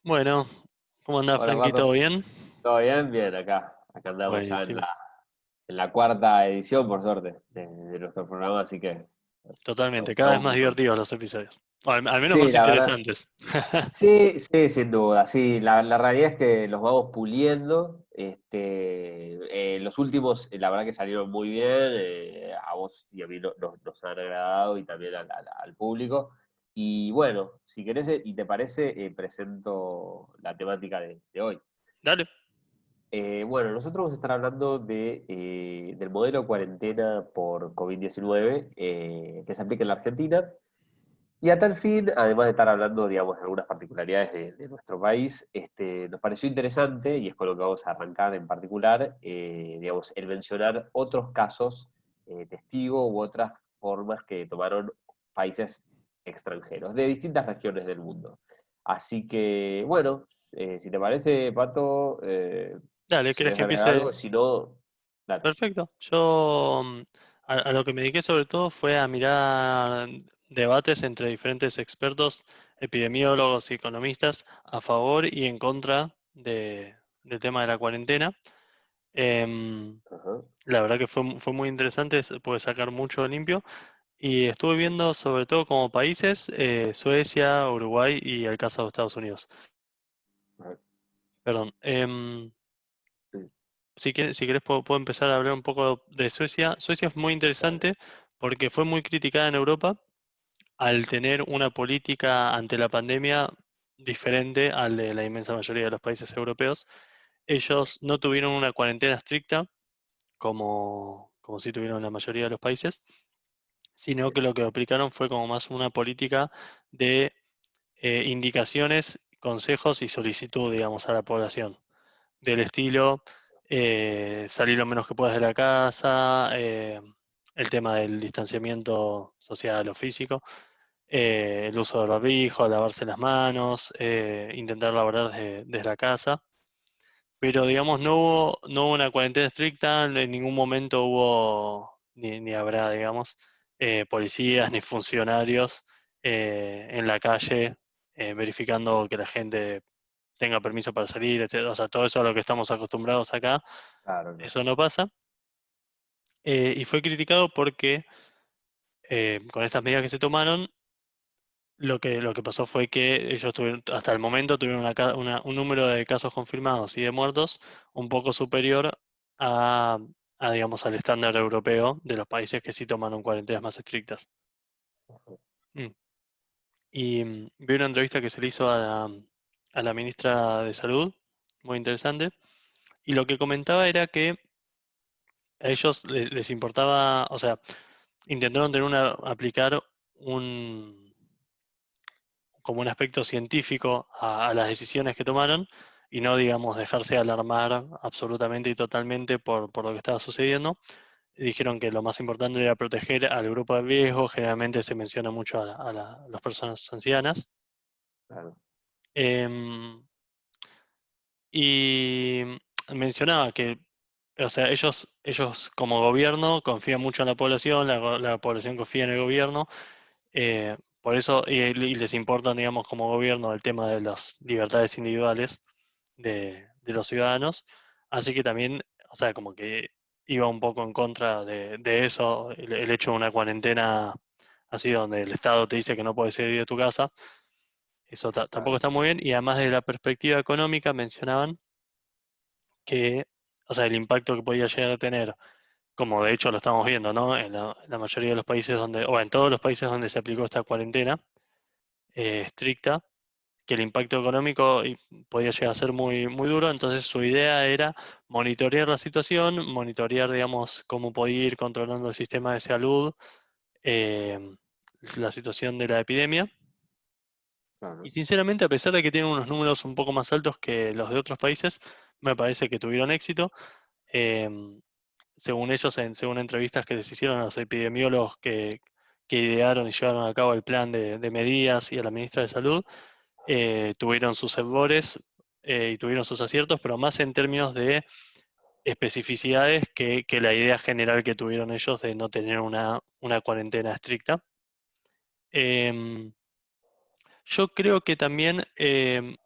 Bueno, ¿cómo andás, Hola, Frankie? Pato. ¿Todo bien? ¿Todo bien? Bien, acá andamos ya en Buenísimo. la cuarta edición, por suerte, de nuestro programa, así que Totalmente. Cada vez estamos más muy divertidos contentos. los episodios. O al menos Sí, más la verdad, interesantes. sí, sí, sin duda, sí, la realidad es que los vamos puliendo, los últimos, la verdad que salieron muy bien, a vos y a mí nos han agradado y también al público, y bueno, si querés y te parece, presento la temática de hoy. Dale. Bueno, nosotros vamos a estar hablando del modelo de cuarentena por COVID-19 que se aplica en la Argentina. Y a tal fin, además de estar hablando, digamos, de algunas particularidades de nuestro país, nos pareció interesante, y es con lo que vamos a arrancar en particular, digamos, el mencionar otros casos testigo u otras formas que tomaron países extranjeros, de distintas regiones del mundo. Así que, bueno, si te parece, Pato, Dale, si ¿querés querés que agregar algo, empiece? si no, dale. Perfecto. Yo a lo que me dediqué sobre todo fue a mirar debates entre diferentes expertos, epidemiólogos y economistas a favor y en contra del tema de la cuarentena. Em, Ajá. la verdad que fue muy interesante, se puede sacar mucho limpio. Y estuve viendo sobre todo como países, Suecia, Uruguay y el caso de Estados Unidos. Ajá. Perdón. Sí, Si querés puedo empezar a hablar un poco de Suecia. Suecia es muy dale. interesante porque fue muy criticada en Europa al tener una política ante la pandemia diferente al de la inmensa mayoría de los países europeos. Ajá. Ellos no tuvieron una cuarentena estricta como sí tuvieron la mayoría de los países, sino Sí, que lo que aplicaron fue como más una política de indicaciones, consejos y solicitud, digamos, a la población. Del estilo, salir lo menos que puedas de la casa, el tema del distanciamiento social o físico, el uso del barbijo, lavarse las manos, intentar laborar desde la casa. Pero, digamos, no hubo una cuarentena estricta, en ningún momento hubo, ni habrá, digamos, policías ni funcionarios en la calle verificando que la gente tenga permiso para salir, etcétera. O sea, todo eso a lo que estamos acostumbrados acá, claro, no. eso no pasa. Y fue criticado porque con estas medidas que se tomaron, lo que pasó fue que ellos tuvieron, hasta el momento tuvieron un número de casos confirmados y de muertos un poco superior a, digamos, al estándar europeo de los países que sí tomaron cuarentenas más estrictas. Mm. Y vi una entrevista que se le hizo a la ministra de Salud, muy interesante, y lo que comentaba era que a ellos les importaba, o sea, intentaron aplicar un, como un aspecto científico a las decisiones que tomaron y no, digamos, dejarse alarmar absolutamente y totalmente por lo que estaba sucediendo. Dijeron que lo más importante era proteger al grupo de riesgo, generalmente se menciona mucho a las personas ancianas. Claro. Em, y mencionaba que, o sea, ellos como gobierno confían mucho en la población, la población confía en el gobierno, por eso, y les importa, digamos, como gobierno el tema de las libertades individuales de los ciudadanos, así que también, o sea, como que iba un poco en contra de eso, el hecho de una cuarentena así donde el Estado te dice que no puedes salir de tu casa, eso tampoco Claro. está muy bien, y además de la perspectiva económica mencionaban que, o sea, el impacto que podía llegar a tener, como de hecho lo estamos viendo, ¿no? En la mayoría de los países donde, o en todos los países donde se aplicó esta cuarentena estricta, que el impacto económico podía llegar a ser muy, muy duro, entonces su idea era monitorear la situación, monitorear, digamos, cómo podía ir controlando el sistema de salud, eh, la situación de la epidemia. Y Claro. sinceramente, a pesar de que tienen unos números un poco más altos que los de otros países, me parece que tuvieron éxito. Eh, Según ellos, según entrevistas que les hicieron a los epidemiólogos que idearon y llevaron a cabo el plan de medidas y a la ministra de Salud, tuvieron sus errores y tuvieron sus aciertos, pero más en términos de especificidades que la idea general que tuvieron ellos de no tener una cuarentena estricta. Em, Yo creo que también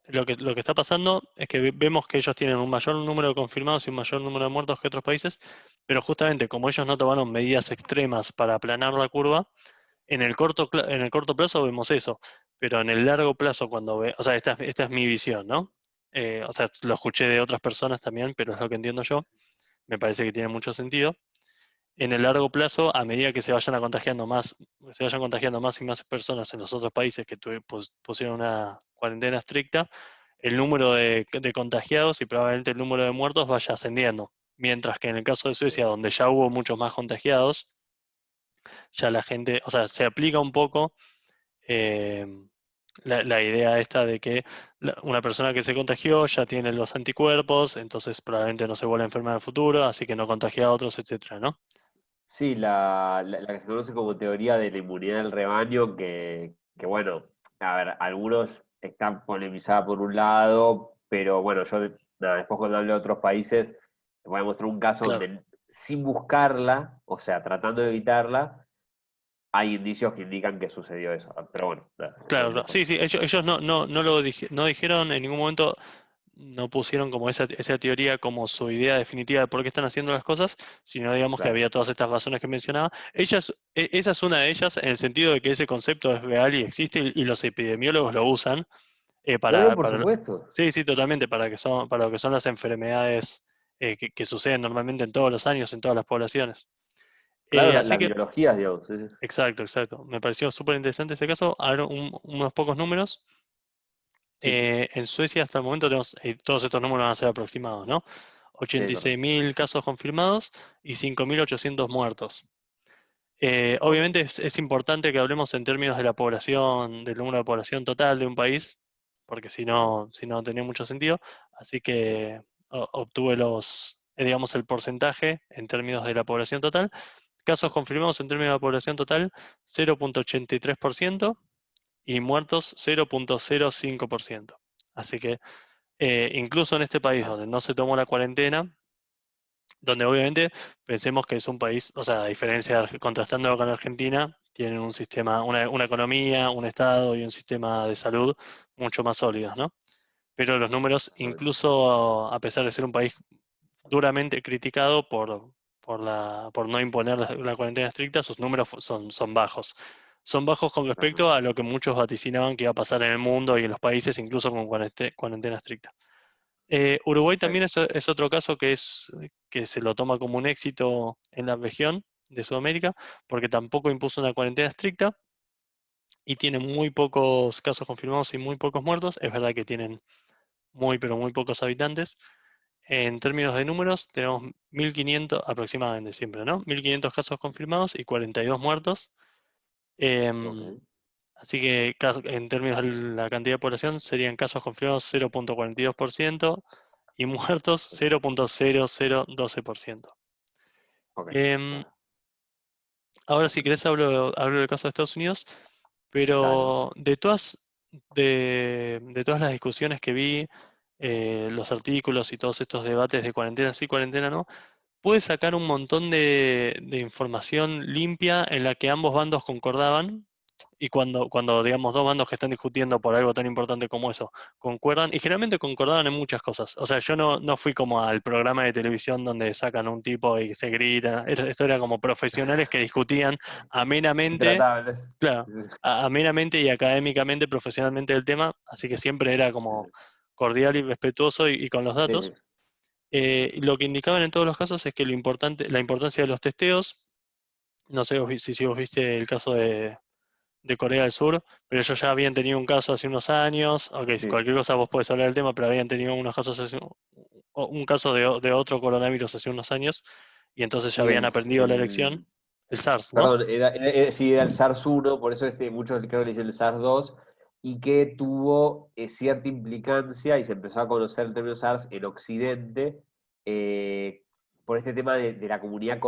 lo que está pasando es que vemos que ellos tienen un mayor número de confirmados y un mayor número de muertos que otros países, pero justamente como ellos no tomaron medidas extremas para aplanar la curva, en el corto plazo vemos eso, pero en el largo plazo o sea, esta es mi visión, ¿no? O sea, lo escuché de otras personas también, pero es lo que entiendo yo, me parece que tiene mucho sentido. En el largo plazo, a medida que se vayan contagiando más y más personas en los otros países que pusieron una cuarentena estricta, el número de contagiados y probablemente el número de muertos vaya ascendiendo. Mientras que en el caso de Suecia, donde ya hubo muchos más contagiados, ya la gente, o sea, se aplica un poco eh, la idea esta de que una persona que se contagió ya tiene los anticuerpos, entonces probablemente no se vuelva a enfermar en el futuro, así que no contagia a otros, etcétera, ¿no? Sí, la que se conoce como teoría de la inmunidad del rebaño, que bueno, a ver, algunos están polemizadas por un lado, pero bueno, yo nada, después cuando hable de otros países, te voy a mostrar un caso Claro. donde sin buscarla, o sea, tratando de evitarla, hay indicios que indican que sucedió eso. Pero bueno, nada, Claro, es claro. mejor. Sí, sí, ellos no dijeron en ningún momento, no pusieron como esa teoría como su idea definitiva de por qué están haciendo las cosas, sino digamos que Claro. había todas estas razones que mencionaba. Esa es una de ellas en el sentido de que ese concepto es real y existe y los epidemiólogos lo usan No, no, por supuesto. sí, sí, totalmente, para lo que son las enfermedades que suceden normalmente en todos los años, en todas las poblaciones. Claro, Así las que, biologías, digamos. Sí, sí. exacto, exacto. Me pareció súper interesante ese caso. A ver, unos pocos números. Sí, En Suecia hasta el momento tenemos, todos estos números van a ser aproximados, ¿no? sí, ochenta y seis correcto. mil casos confirmados y 5.800 muertos. Ok, Obviamente es importante que hablemos en términos de la población, del número de población total de un país, porque claro. si no tenía mucho sentido. Así que obtuve digamos, el porcentaje en términos de la población total. Casos confirmados en términos de la población total, 0,83% y muertos 0,05%. Así que incluso en este país Ah, donde no se tomó la cuarentena, donde obviamente pensemos que es un país, o sea, a diferencia, contrastando con Argentina, tienen un sistema, una economía, un Estado y un sistema de salud mucho más sólidos, ¿no? Pero los números, correcto. incluso a pesar de ser un país duramente criticado por no imponer la cuarentena estricta, sus números son bajos. Son bajos con respecto Totalmente. a lo que muchos vaticinaban que iba a pasar en el mundo y en los países, incluso con cuarentena estricta. Uruguay también Perfecto. es otro caso que se lo toma como un éxito en la región de Sudamérica, porque tampoco impuso una cuarentena estricta y tiene muy pocos casos confirmados y muy pocos muertos. Es verdad que tienen pero muy pocos habitantes. En términos de números, tenemos 1.500 aproximadamente siempre, ¿no? 1.500 casos confirmados y 42 muertos. Ok. Em, Así que en términos de la cantidad de población serían casos confirmados 0,42% y muertos 0,0012%. Ok. Em, Bueno, Ahora si perfecto. querés hablo del caso de Estados Unidos, Dale. pero de todas las discusiones que vi, los artículos y todos estos debates de cuarentena sí, cuarentena no, pude sacar un montón de información limpia en la que ambos bandos concordaban. Y cuando, digamos, dos bandos que están discutiendo por algo tan importante como eso, concuerdan, y generalmente concordaban en muchas cosas. O sea, yo no fui como al programa de televisión donde sacan a un tipo y se gritan. Esto era como profesionales que discutían amenamente, Intratables. claro, amenamente y académicamente, profesionalmente del tema, así que siempre era como cordial y respetuoso y con los Sí, sí. datos. Lo que indicaban en todos los casos es que la importancia de los testeos, no sé si vos viste el caso de Corea del Sur, pero ellos ya habían tenido un caso hace unos años, ok, si Sí. cualquier cosa vos podés hablar del tema, pero habían tenido unos casos un caso de otro coronavirus hace unos años, y entonces ya Sí, habían aprendido la lección, el SARS, ¿no? perdón, sí, era el SARS-1, por eso muchos creo que le dicen el SARS-2, y que tuvo cierta implicancia y se empezó a conocer el término SARS en Occidente eh, por este tema de la comunidad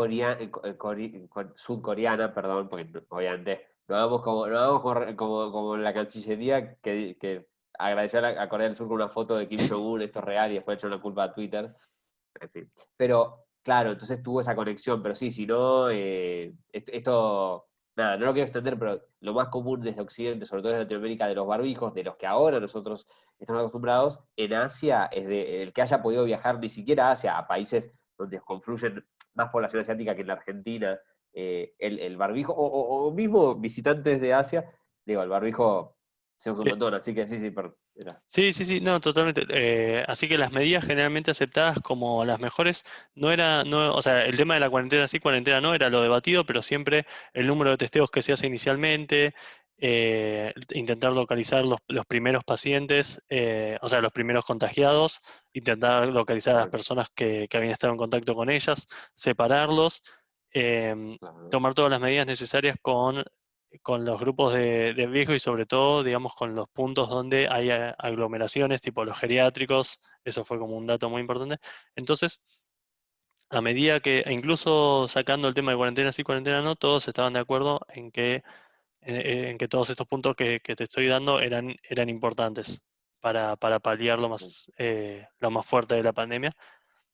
sudcoreana, perdón, porque obviamente no hagamos como la Cancillería que agradeció a Corea del Sur con una foto de Kim Jong-un, esto es real, y después echó una culpa a Twitter. En fin. Pero, claro, entonces tuvo esa conexión, pero sí, si no, esto nada, no lo quiero extender, pero lo más común desde Occidente, sobre todo desde Latinoamérica, de los barbijos, de los que ahora nosotros estamos acostumbrados, en Asia es de el que haya podido viajar ni siquiera a Asia, a países donde confluyen más población asiática que en la Argentina, el barbijo, o mismo visitantes de Asia, digo, el barbijo se usa un montón, así que sí, sí, perdón. Sí, sí, sí, no, totalmente. Así que las medidas generalmente aceptadas como las mejores no era, no, o sea, el tema de la cuarentena sí, cuarentena no, era lo debatido, pero siempre el número de testeos que se hace inicialmente, intentar localizar los primeros pacientes, o sea, los primeros contagiados, intentar localizar a las Perfecto. personas que habían estado en contacto con ellas, separarlos, Claro, tomar todas las medidas necesarias con los grupos de riesgo y sobre todo, digamos, con los puntos donde hay aglomeraciones, tipo los geriátricos, eso fue como un dato muy importante. Entonces, a medida que, e incluso sacando el tema de cuarentena sí, cuarentena no, todos estaban de acuerdo en que todos estos puntos que te estoy dando eran importantes para paliar lo más fuerte de la pandemia.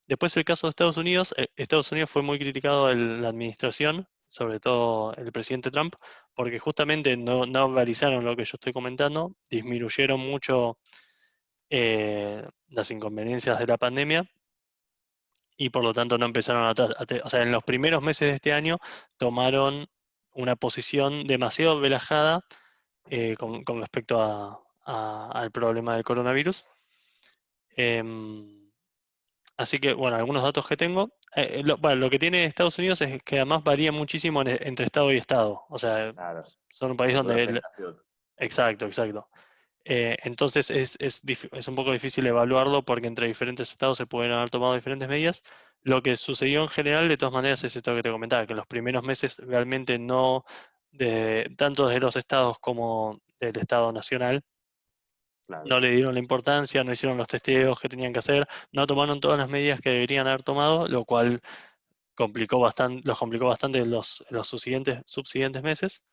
Después el caso de Estados Unidos, Estados Unidos fue muy criticado en la administración, sobre todo el presidente Trump, porque justamente no realizaron lo que yo estoy comentando, disminuyeron mucho las inconveniencias de la pandemia y por lo tanto no empezaron o sea, en los primeros meses de este año tomaron una posición demasiado relajada con respecto al problema del coronavirus. Em, Así que, bueno, algunos datos que tengo. Bueno, lo que tiene Estados Unidos es que además varía muchísimo entre estado y estado. O sea, claro, son un país por toda la donde... segmentación. Exacto, exacto. Entonces es un poco difícil evaluarlo porque entre diferentes estados se pueden haber tomado diferentes medidas. Lo que sucedió en general, de todas maneras, es esto que te comentaba, que en los primeros meses realmente no, tanto de los estados como del Estado Nacional, Claro, no le dieron la importancia, no hicieron los testeos que tenían que hacer, no tomaron todas las medidas que deberían haber tomado, lo cual los complicó bastante en los subsiguientes meses.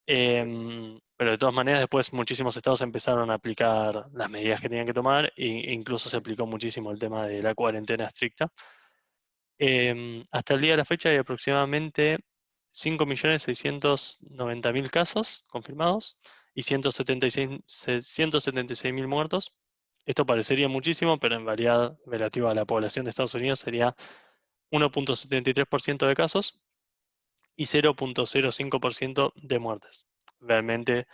perfecto. Pero de todas maneras, después muchísimos estados empezaron a aplicar las medidas que tenían que tomar e incluso se aplicó muchísimo el tema de la cuarentena estricta. Hasta el día de la fecha hay aproximadamente 5.690.000 casos confirmados y 176.000 muertos. Esto parecería muchísimo, pero en realidad, relativo a la población de Estados Unidos, sería 1,73% de casos y 0,05% de muertes. Realmente,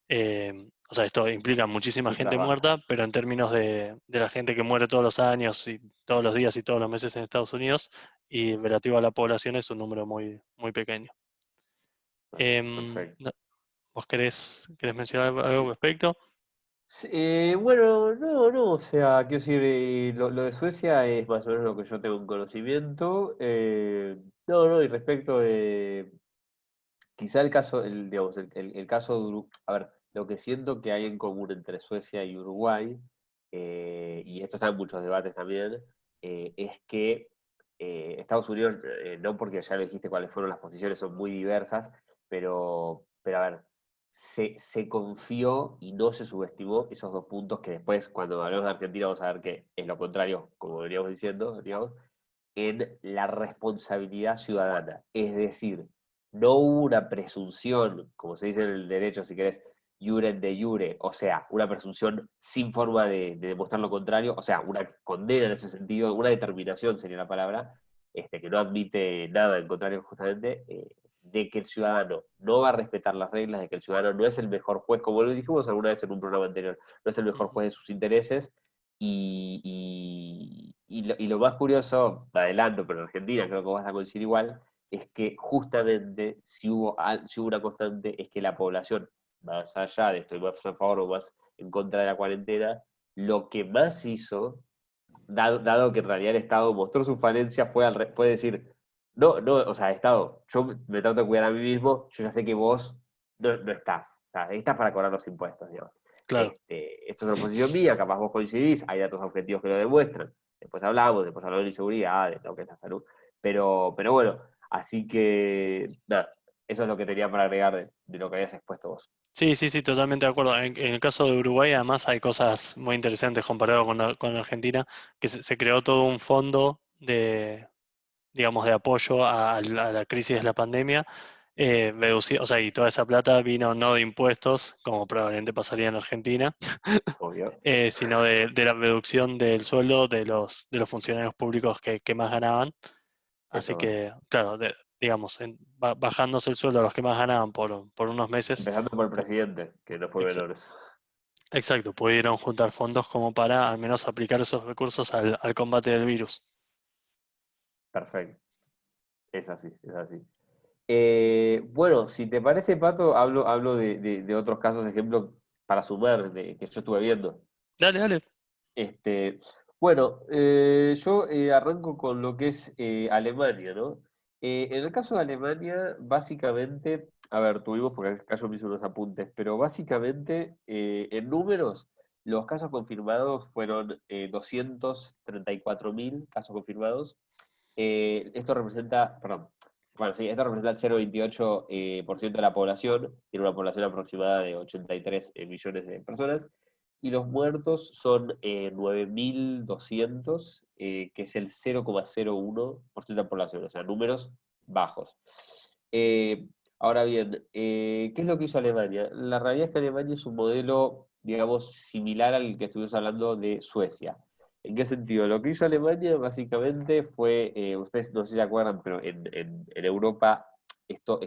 o sea, esto implica muchísima Cifras gente bajas. muerta, pero en términos de la gente que muere todos los años y todos los días y todos los meses en Estados Unidos, y relativo a la población es un número muy, muy pequeño. Claro, perfecto. ¿Vos querés mencionar algo al Sí. respecto? Sí, bueno, no, no, o sea, quiero decir, lo de Suecia es más o menos lo que yo tengo en conocimiento. No, no, y respecto de, quizá el caso, digamos, el caso de Uruguay, a ver, lo que siento que hay en común entre Suecia y Uruguay, y esto está en muchos debates también, es que Estados Unidos, no porque ya lo dijiste cuáles fueron las posiciones, son muy diversas, pero a ver, se confió y no se subestimó esos dos puntos que después, cuando hablemos de Argentina, vamos a ver que es lo contrario, como veníamos diciendo, digamos, en la responsabilidad ciudadana. Es decir, no hubo una presunción, como se dice en el derecho, si querés, iure de jure, o sea, una presunción sin forma de demostrar lo contrario, o sea, una condena en ese sentido, una determinación sería la palabra, que no admite nada en contrario justamente, de que el ciudadano no va a respetar las reglas, de que el ciudadano no es el mejor juez, como lo dijimos alguna vez en un programa anterior, no es el mejor Ujú. juez de sus intereses, y lo más curioso, te adelanto, pero en Argentina creo que vas a coincidir igual, es que justamente si hubo una constante es que la población, más allá de estoy más a favor o más en contra de la cuarentena, lo que más hizo, dado que en realidad el Estado mostró su falencia, fue decir, no, no, o sea, Estado, yo me trato de cuidar a mí mismo, yo ya sé que vos no estás, o sea, estás para cobrar los impuestos, digamos. Claro. Esto es una posición mía, capaz vos coincidís, hay datos objetivos que lo demuestran. Después hablamos de inseguridad, de lo que es la salud. Pero bueno, así que nada, eso es lo que tenía para agregar de lo que habías expuesto vos. Sí, sí, sí, totalmente de acuerdo. En el caso de Uruguay, además, hay cosas muy interesantes comparado con Argentina, que se creó todo un fondo digamos, de apoyo a la crisis de la pandemia, o sea, y toda esa plata vino no de impuestos, como probablemente pasaría en Argentina, obvio. sino de la reducción del sueldo de los funcionarios públicos que más ganaban. Eso Así es verdad. que, claro, digamos, bajándose el sueldo a los que más ganaban por unos meses, Empezando por el pu- presidente, que no fue exa- menor eso. exacto, pudieron juntar fondos como para al menos aplicar esos recursos al combate del virus. Perfecto. Es así, es así. Bueno, si te parece, Pato, hablo de otros casos, ejemplo, para sumar, que yo estuve viendo. Dale, dale. Este, bueno, yo arranco con lo que es Alemania, ¿no? En el caso de Alemania, básicamente, a ver, tuvimos, porque acá yo me hice unos apuntes, pero básicamente, en números, los casos confirmados fueron 234.000 casos confirmados. Esto representa, perdón, bueno, sí, esto representa el 0,28 por ciento de la población, tiene una población aproximada de 83 millones de personas, y los muertos son 9.200, que es el 0,01% de la población, o sea, números bajos. Eh, Ahora bien, ¿qué es lo que hizo Alemania? La realidad es que Alemania es un modelo, digamos, similar al que estuvimos hablando de Suecia. ¿En qué sentido? Lo que hizo Alemania básicamente fue, ustedes no sé si se acuerdan, pero en Europa esto,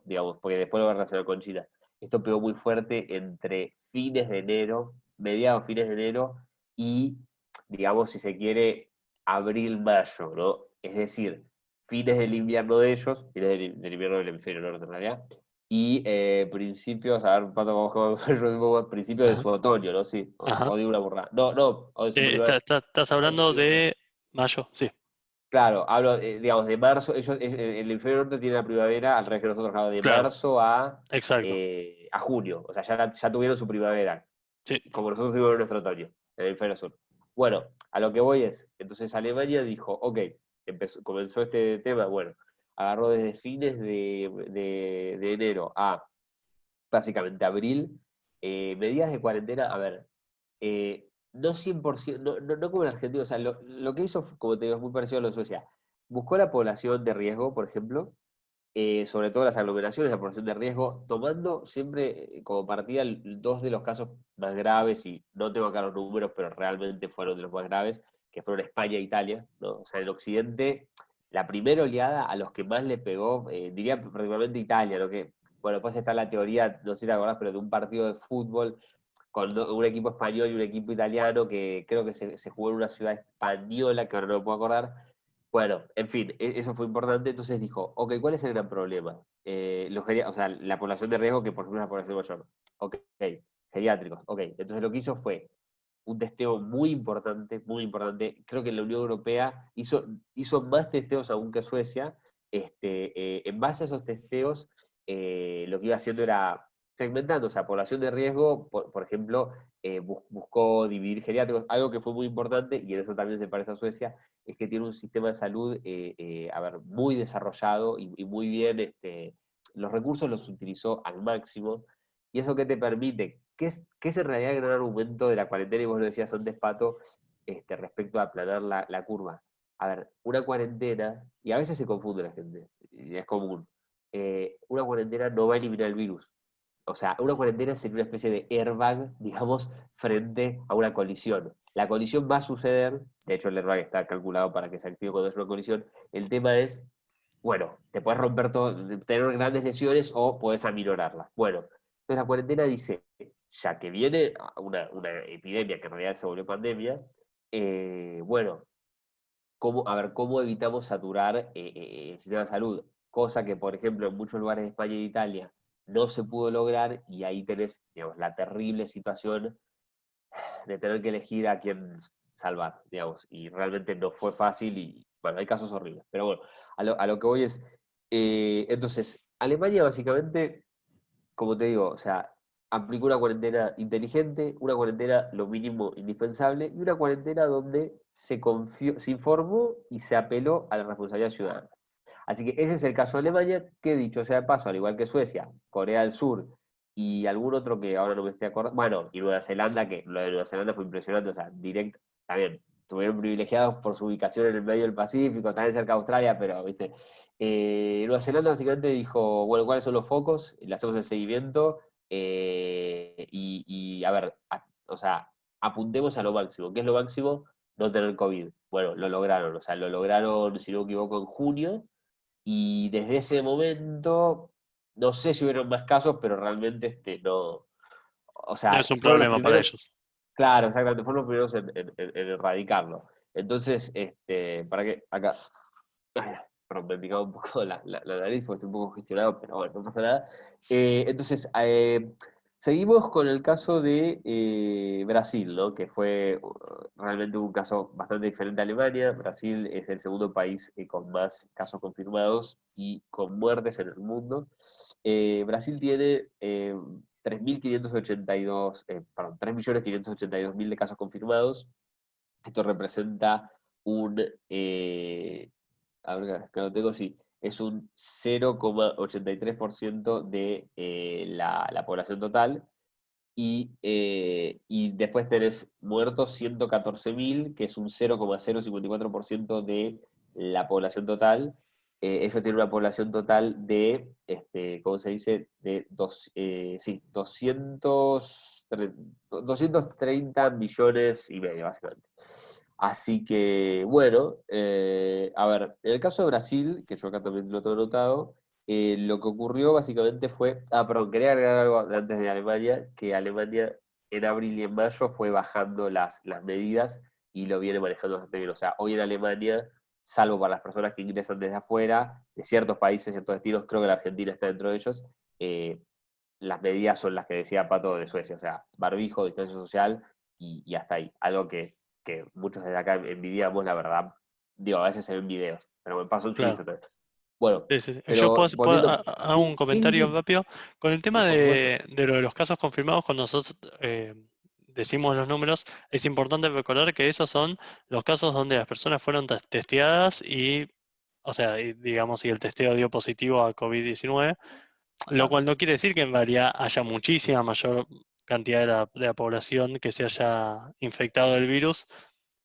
digamos, porque después lo voy a relacionar con China, esto pegó muy fuerte entre fines de enero, mediados fines de enero y, digamos, si se quiere, abril-mayo, ¿no? Es decir, fines del invierno de ellos, fines del invierno del hemisferio norte en realidad, y principios, a ver, Pato, principios de Ajá. su otoño, ¿no? Sí, Ajá. o de una burrada. No, no, o de su primavera. Estás O de su hablando primavera. de mayo, sí, Claro, hablo, digamos, de marzo. Ellos, el hemisferio norte tiene la primavera, al revés que nosotros, claro, de claro, marzo exacto. a junio. O sea, ya tuvieron su primavera, Sí, como nosotros tuvimos nuestro otoño, en el hemisferio sur. Bueno, a lo que voy es, entonces Alemania dijo, ok, comenzó este tema, bueno, agarró desde fines de enero a básicamente abril, medidas de cuarentena, a ver, no 100%, no como en Argentina, o sea, lo que hizo, como te digo, es muy parecido a lo de Suecia. Buscó la población de riesgo, por ejemplo, sobre todo las aglomeraciones, la población de riesgo, tomando siempre como partida dos de los casos más graves, y no tengo acá los números, pero realmente fueron de los más graves, que fueron España e Italia, ¿no? O sea, en Occidente, la primera oleada a los que más le pegó, diría particularmente Italia, ¿no? Que, bueno, después está la teoría, no sé si te acordás, pero de un partido de fútbol con un equipo español y un equipo italiano que creo que se jugó en una ciudad española, que ahora no me puedo acordar. Bueno, en fin, eso fue importante. Entonces dijo, ok, ¿cuál es el gran problema? O sea, la población de riesgo, que por ejemplo es la población mayor. Ok, geriátricos. Ok, entonces lo que hizo fue un testeo muy importante, muy importante. Creo que la Unión Europea hizo más testeos aún que Suecia. En base a esos testeos, lo que iba haciendo era segmentando, o sea, población de riesgo, por ejemplo, buscó dividir geriátricos, algo que fue muy importante, y en eso también se parece a Suecia, es que tiene un sistema de salud, a ver, muy desarrollado y muy bien, los recursos los utilizó al máximo. ¿Y eso qué te permite? ¿Qué es en realidad el gran argumento de la cuarentena? Y vos lo decías antes, Pato, respecto a aplanar la curva. A ver, una cuarentena, y a veces se confunde la gente, y es común, una cuarentena no va a eliminar el virus. O sea, una cuarentena sería una especie de airbag, digamos, frente a una colisión. La colisión va a suceder, de hecho el airbag está calculado para que se active cuando es una colisión. El tema es, bueno, te puedes romper todo, tener grandes lesiones o puedes aminorarlas. Bueno, entonces la cuarentena dice, ya que viene una epidemia que en realidad se volvió pandemia, bueno, a ver, ¿cómo evitamos saturar el sistema de salud? Cosa que, por ejemplo, en muchos lugares de España y de Italia no se pudo lograr, y ahí tenés, digamos, la terrible situación de tener que elegir a quién salvar, digamos, y realmente no fue fácil, y bueno, hay casos horribles, pero bueno, a lo que voy es, entonces, Alemania básicamente, como te digo, o sea, aplicó una cuarentena inteligente, una cuarentena lo mínimo indispensable, y una cuarentena donde se informó y se apeló a la responsabilidad ciudadana. Así que ese es el caso de Alemania, que dicho sea de paso, al igual que Suecia, Corea del Sur y algún otro que ahora no me estoy acordando, bueno, y Nueva Zelanda, que lo de Nueva Zelanda fue impresionante, o sea, directo, está bien, estuvieron privilegiados por su ubicación en el medio del Pacífico, también cerca de Australia, pero, ¿viste? Nueva Zelanda básicamente dijo, bueno, ¿cuáles son los focos? Le hacemos el seguimiento a ver, o sea, apuntemos a lo máximo. ¿Qué es lo máximo? No tener COVID. Bueno, lo lograron, o sea, lo lograron, si no me equivoco, en junio, y desde ese momento, no sé si hubieron más casos, pero realmente no, o No sea, es un fueron los problema para primeros, ellos. claro, exactamente, fueron los primeros en erradicarlo. Entonces, para que acá, ay, perdón, me picaba un poco la nariz porque estoy un poco gestionado, pero bueno, no pasa nada. Entonces, seguimos con el caso de Brasil, ¿no? Que fue realmente un caso bastante diferente a Alemania. Brasil es el segundo país con más casos confirmados y con muertes en el mundo. Brasil tiene 3.582, perdón, 3.582.000 de casos confirmados. Esto representa un, a ver, que lo tengo, sí, es un 0,83% de la población total. Y después tenés muertos 114.000, que es un 0,054% de la población total. Eso tiene una población total de, ¿cómo se dice? Sí, 230 millones y medio, básicamente. Así que, bueno, a ver, en el caso de Brasil, que yo acá también lo tengo notado, lo que ocurrió básicamente fue, perdón, quería agregar algo antes de Alemania, que Alemania en abril y en mayo fue bajando las medidas y lo viene manejando bastante bien. O sea, hoy en Alemania, salvo para las personas que ingresan desde afuera, de ciertos países, ciertos destinos, creo que la Argentina está dentro de ellos, eh, las medidas son las que decía Pato de Suecia, o sea, barbijo, distancia social y hasta ahí. Algo que muchos desde acá envidiamos, la verdad. Digo, a veces se ven videos, pero me pasó en Claro. Suiza también. Bueno, Sí, sí, sí. Yo pero volviendo. hago un Sí, sí, sí, comentario sí, rápido con el tema por supuesto. de lo de los casos confirmados. Cuando nosotros decimos los números, es importante recordar que esos son los casos donde las personas fueron testeadas y, o sea, digamos, y el testeo dio positivo a COVID-19, lo Claro, cual no quiere decir que en realidad haya muchísima mayor cantidad de la población que se haya infectado del virus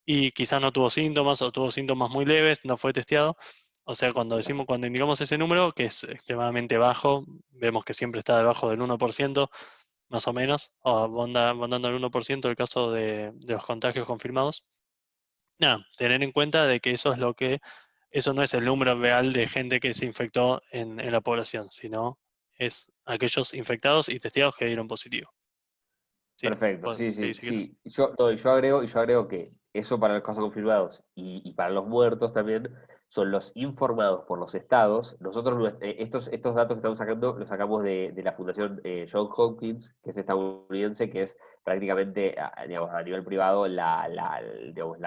y quizás no tuvo síntomas o tuvo síntomas muy leves, no fue testeado. O sea, claro. cuando indicamos ese número, que es extremadamente bajo, vemos que siempre está debajo del 1%, más o menos, o rondando el 1% el caso de los contagios confirmados. Nada, tener en cuenta de que eso no es el número real de gente que se infectó en la población, sino es aquellos infectados y testeados que dieron positivo. Sí, Perfecto, puedes sí, seguir sí, si quieres. sí. Yo agrego que eso para los casos confirmados y para los muertos también son los informados por los estados. Nosotros estos datos que estamos sacando los sacamos de la Fundación John Hopkins, que es estadounidense, que es prácticamente, digamos, a nivel privado, digamos,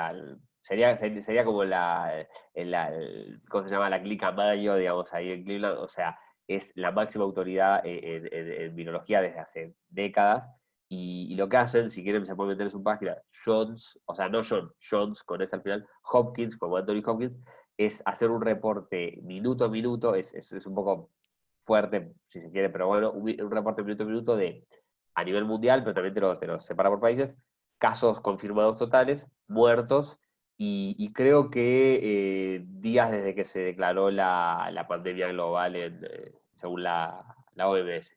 sería como ¿cómo se llama? La Clica Mayo, digamos, ahí en Cleveland. O sea, es la máxima autoridad en virología desde hace décadas. Y lo que hacen, si quieren se pueden meter en su página, Johns, o sea, no Johns con S al final, Hopkins, como Anthony Hopkins, es hacer un reporte minuto a minuto, es un poco fuerte, si se quiere, pero bueno, un reporte minuto a minuto a nivel mundial, pero también te lo separa por países, casos confirmados totales, muertos, y creo que días desde que se declaró la pandemia global según la OMS.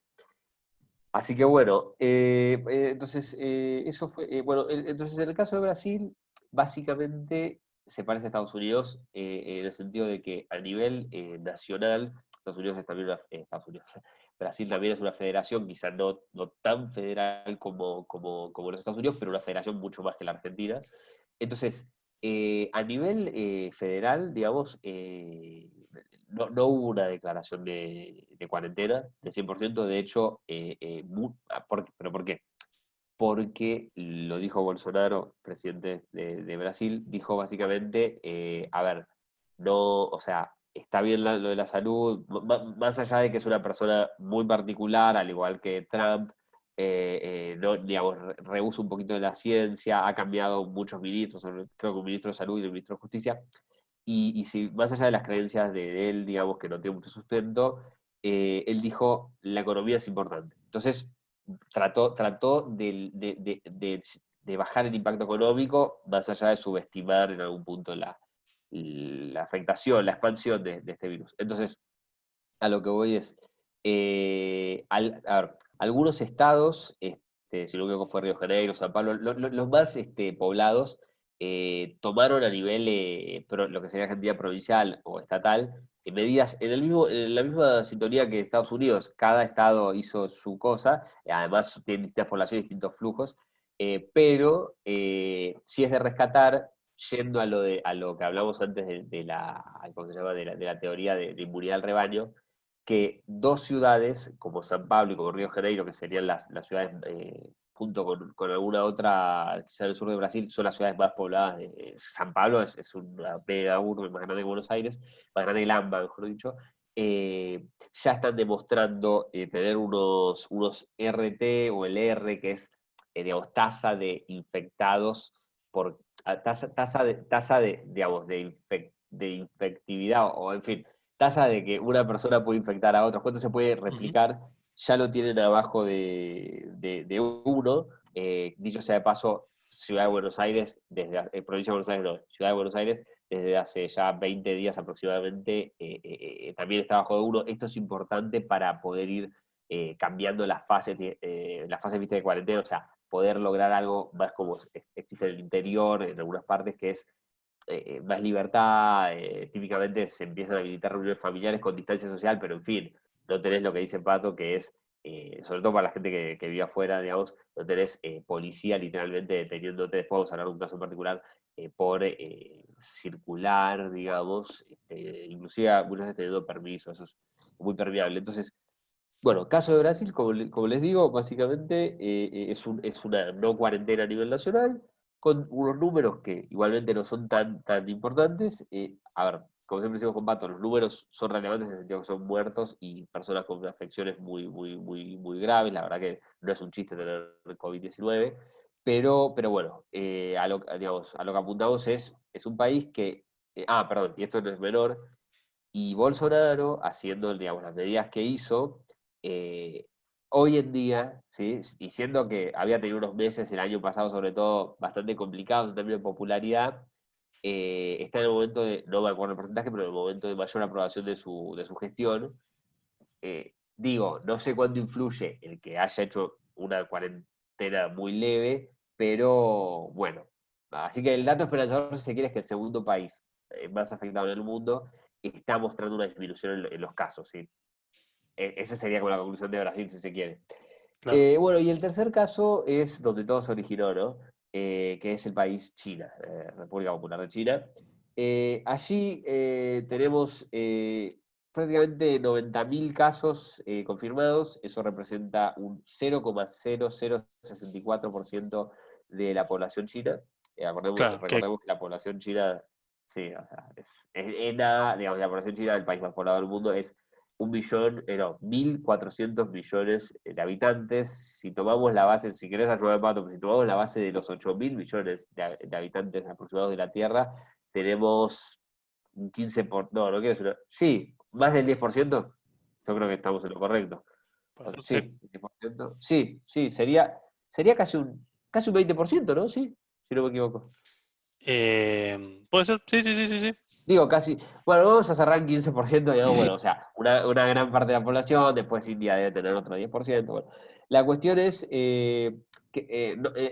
Así que bueno, entonces eso fue, bueno, entonces en el caso de Brasil, básicamente se parece a Estados Unidos en el sentido de que a nivel nacional, Estados Unidos es también Estados Unidos, Brasil también es una federación, quizá no tan federal como los Estados Unidos, pero una federación mucho más que la Argentina. Entonces, a nivel federal, digamos, no hubo una declaración de cuarentena de 100%. De hecho, ¿pero por qué? Porque lo dijo Bolsonaro, presidente de Brasil, dijo básicamente, a ver, no, o sea, está bien lo de la salud, más allá de que es una persona muy particular, al igual que Trump, no, digamos, rehúsa un poquito de la ciencia, ha cambiado muchos ministros, creo que un ministro de salud y un ministro de justicia, y si más allá de las creencias de él, digamos, que no tiene mucho sustento, él dijo, la economía es importante. Entonces, trató bajar el impacto económico, más allá de subestimar en algún punto la afectación, la expansión de este virus. Entonces, a lo que voy es, a ver, algunos estados, si no me equivoco fue Río de Janeiro, San Pablo, los más poblados, tomaron a nivel, lo que sería Argentina provincial o estatal, medidas en la misma sintonía que Estados Unidos. Cada estado hizo su cosa, además tienen distintas poblaciones, distintos flujos, pero si es de rescatar, yendo a lo que hablamos antes de la, ¿cómo se llama? De la teoría de inmunidad al rebaño, que dos ciudades, como San Pablo y como Río de Janeiro, que serían las ciudades, junto con alguna otra, quizá en el sur de Brasil, son las ciudades más pobladas. San Pablo es una mega urbe más grande que Buenos Aires, más grande que Lamba, mejor dicho. Ya están demostrando tener unos RT o el R, que es, digamos, tasa de infectados por digamos, de infectividad, o en fin, tasa de que una persona puede infectar a otra, cuánto se puede Ujú. replicar, ya lo tienen abajo de uno. Dicho sea de paso, Ciudad de Buenos Aires, provincia de Buenos Aires, no, Ciudad de Buenos Aires, desde hace ya 20 días aproximadamente, también está abajo de uno. Esto es importante para poder ir cambiando las fases ¿viste? De cuarentena, o sea, poder lograr algo más como existe en el interior, en algunas partes, que es más libertad. Típicamente se empiezan a habilitar reuniones familiares con distancia social, pero en fin, no tenés lo que dice Pato, que es, sobre todo para la gente que vive afuera, digamos, no tenés policía literalmente deteniéndote. Después vamos a hablar de un caso en particular, por circular, digamos, inclusive muchas veces teniendo permiso. Eso es muy permeable. Entonces, bueno, caso de Brasil, como les digo, básicamente es una no cuarentena a nivel nacional, con unos números que igualmente no son tan importantes. A ver, como siempre decimos con Pato, los números son relevantes en el sentido que son muertos y personas con afecciones muy graves. La verdad que no es un chiste tener COVID-19, pero bueno, digamos, a lo que apuntamos es un país que, perdón, y esto no es menor, y Bolsonaro, haciendo, digamos, las medidas que hizo, eh, hoy en día, ¿sí? Y siendo que había tenido unos meses, el año pasado sobre todo, bastante complicados en términos de popularidad, está en el momento no me acuerdo el porcentaje, pero en el momento de mayor aprobación de su gestión. Digo, no sé cuánto influye el que haya hecho una cuarentena muy leve, pero bueno. Así que el dato esperanzador, si se quiere, es que el segundo país más afectado en el mundo está mostrando una disminución en los casos, ¿sí? Esa sería como la conclusión de Brasil, si se quiere. Claro. Bueno, y el tercer caso es donde todo se originó, ¿no? Que es el país China, República Popular de China. Allí tenemos prácticamente 90.000 casos confirmados. Eso representa un 0,0064% de la población china. Claro, Recordemos que la población china, sí, o sea, es nada. Digamos, la población china, el país más poblado del mundo, es 1.400 millones de habitantes. Si tomamos la base, si querés ayudar, Pato, pero si tomamos la base de los 8.000 millones de habitantes aproximados de la Tierra, tenemos un 15%, no quiero decir, sí, más del 10%. Yo creo que estamos en lo correcto. puede ser, sí. Sí, 10%. Sí, sí, sería casi un 20%, ¿no? Sí, si no me equivoco. Puede ser, sí, sí, sí, sí, sí. Digo, casi. Bueno, vamos a cerrar en 15%, digamos, bueno, o sea, una gran parte de la población. Después India debe tener otro 10%. Bueno, la cuestión es que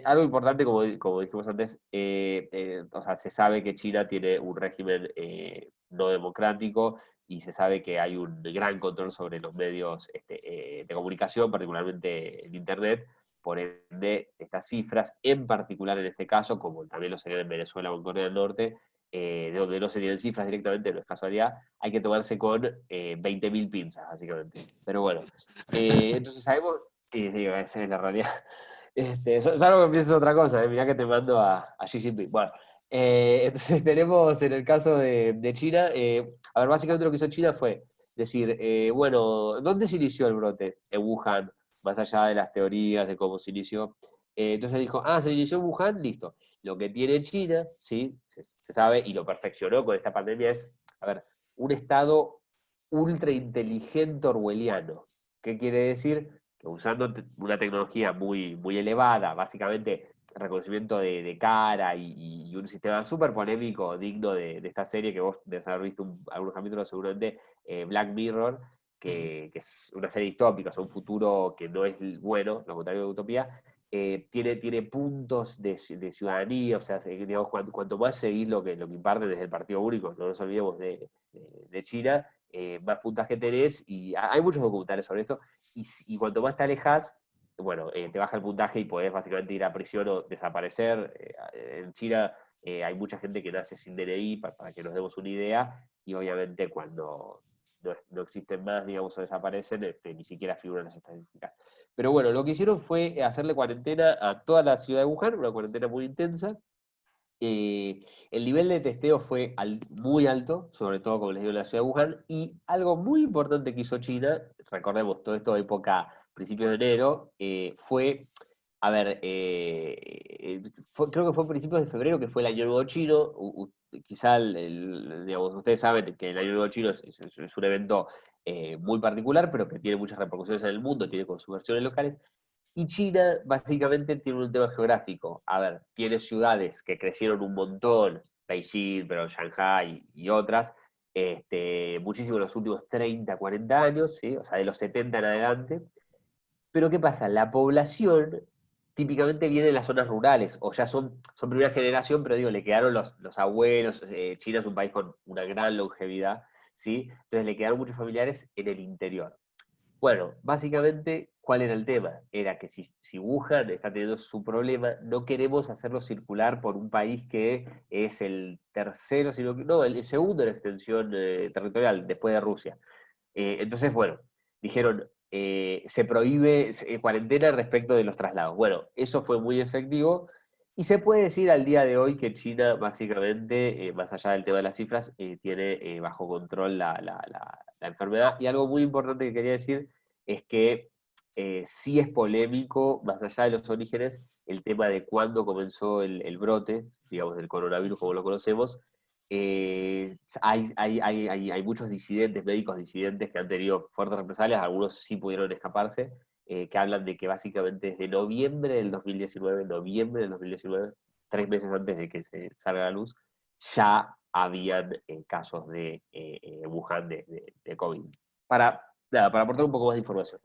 algo importante, como dijimos antes, o sea, se sabe que China tiene un régimen no democrático, y se sabe que hay un gran control sobre los medios de comunicación, particularmente el Internet. Por ende, estas cifras, en particular en este caso, como también lo serían en Venezuela o en Corea del Norte, de donde no se tienen cifras directamente, no es casualidad, hay que tomarse con 20.000 pinzas, básicamente. Pero bueno, entonces sabemos, sí, esa es la realidad. Salvo que pienses otra cosa, mirá que te mando a Xi Jinping. Bueno, entonces tenemos en el caso de China, a ver, básicamente lo que hizo China fue decir, bueno, ¿dónde se inició el brote? En Wuhan, más allá de las teorías de cómo se inició. Entonces dijo, se inició en Wuhan, listo. Lo que tiene China, ¿sí? Se sabe, y lo perfeccionó con esta pandemia, es, a ver, un estado ultra inteligente orwelliano. ¿Qué quiere decir? Que usando una tecnología muy elevada, básicamente reconocimiento de cara y un sistema súper polémico, digno de esta serie que vos debes haber visto algunos capítulos seguramente, Black Mirror, Ujú. que es una serie distópica, o sea, un futuro que no es bueno, lo contrario de utopía, tiene puntos de ciudadanía, o sea, digamos, cuanto más seguís lo que imparte desde el Partido Único, no nos olvidemos de China, más puntaje tenés, y hay muchos documentales sobre esto, y cuanto más te alejas, bueno, te baja el puntaje y podés básicamente ir a prisión o desaparecer. En China hay mucha gente que nace sin DNI, para que nos demos una idea, y obviamente cuando no existen más, digamos, o desaparecen, ni siquiera figuran en las estadísticas. Pero bueno, lo que hicieron fue hacerle cuarentena a toda la ciudad de Wuhan, una cuarentena muy intensa. El nivel de testeo fue muy alto, sobre todo, como les digo, en la ciudad de Wuhan, y algo muy importante que hizo China, recordemos, todo esto de época, principios de enero, fue, a ver, creo que fue a principios de febrero, que fue el Año Nuevo Chino. Quizá, digamos, ustedes saben que el Año Nuevo Chino es un evento muy particular, pero que tiene muchas repercusiones en el mundo, tiene con sus versiones locales. Y China básicamente tiene un tema geográfico. A ver, tiene ciudades que crecieron un montón, Beijing, pero Shanghai y otras, muchísimo en los últimos 30, 40 años, ¿sí? O sea, de los 70 en adelante. Pero ¿qué pasa? La población típicamente viene de las zonas rurales, o ya son primera generación, pero digo, le quedaron los abuelos. China es un país con una gran longevidad, ¿sí? Entonces le quedaron muchos familiares en el interior. Bueno, básicamente, ¿cuál era el tema? Era que si Wuhan está teniendo su problema, no queremos hacerlo circular por un país que es el tercero, sino que, no, el segundo en extensión territorial, después de Rusia. Entonces, bueno, dijeron, se prohíbe cuarentena respecto de los traslados. Bueno, eso fue muy efectivo. Y se puede decir al día de hoy que China, básicamente, más allá del tema de las cifras, tiene bajo control la enfermedad. Y algo muy importante que quería decir es que sí es polémico, más allá de los orígenes, el tema de cuándo comenzó el brote, digamos, del coronavirus como lo conocemos. Hay muchos disidentes, médicos disidentes que han tenido fuertes represalias, algunos sí pudieron escaparse, que hablan de que básicamente desde noviembre del 2019, 3 meses antes de que se salga a la luz, ya habían casos de Wuhan de COVID. Para aportar un poco más de información.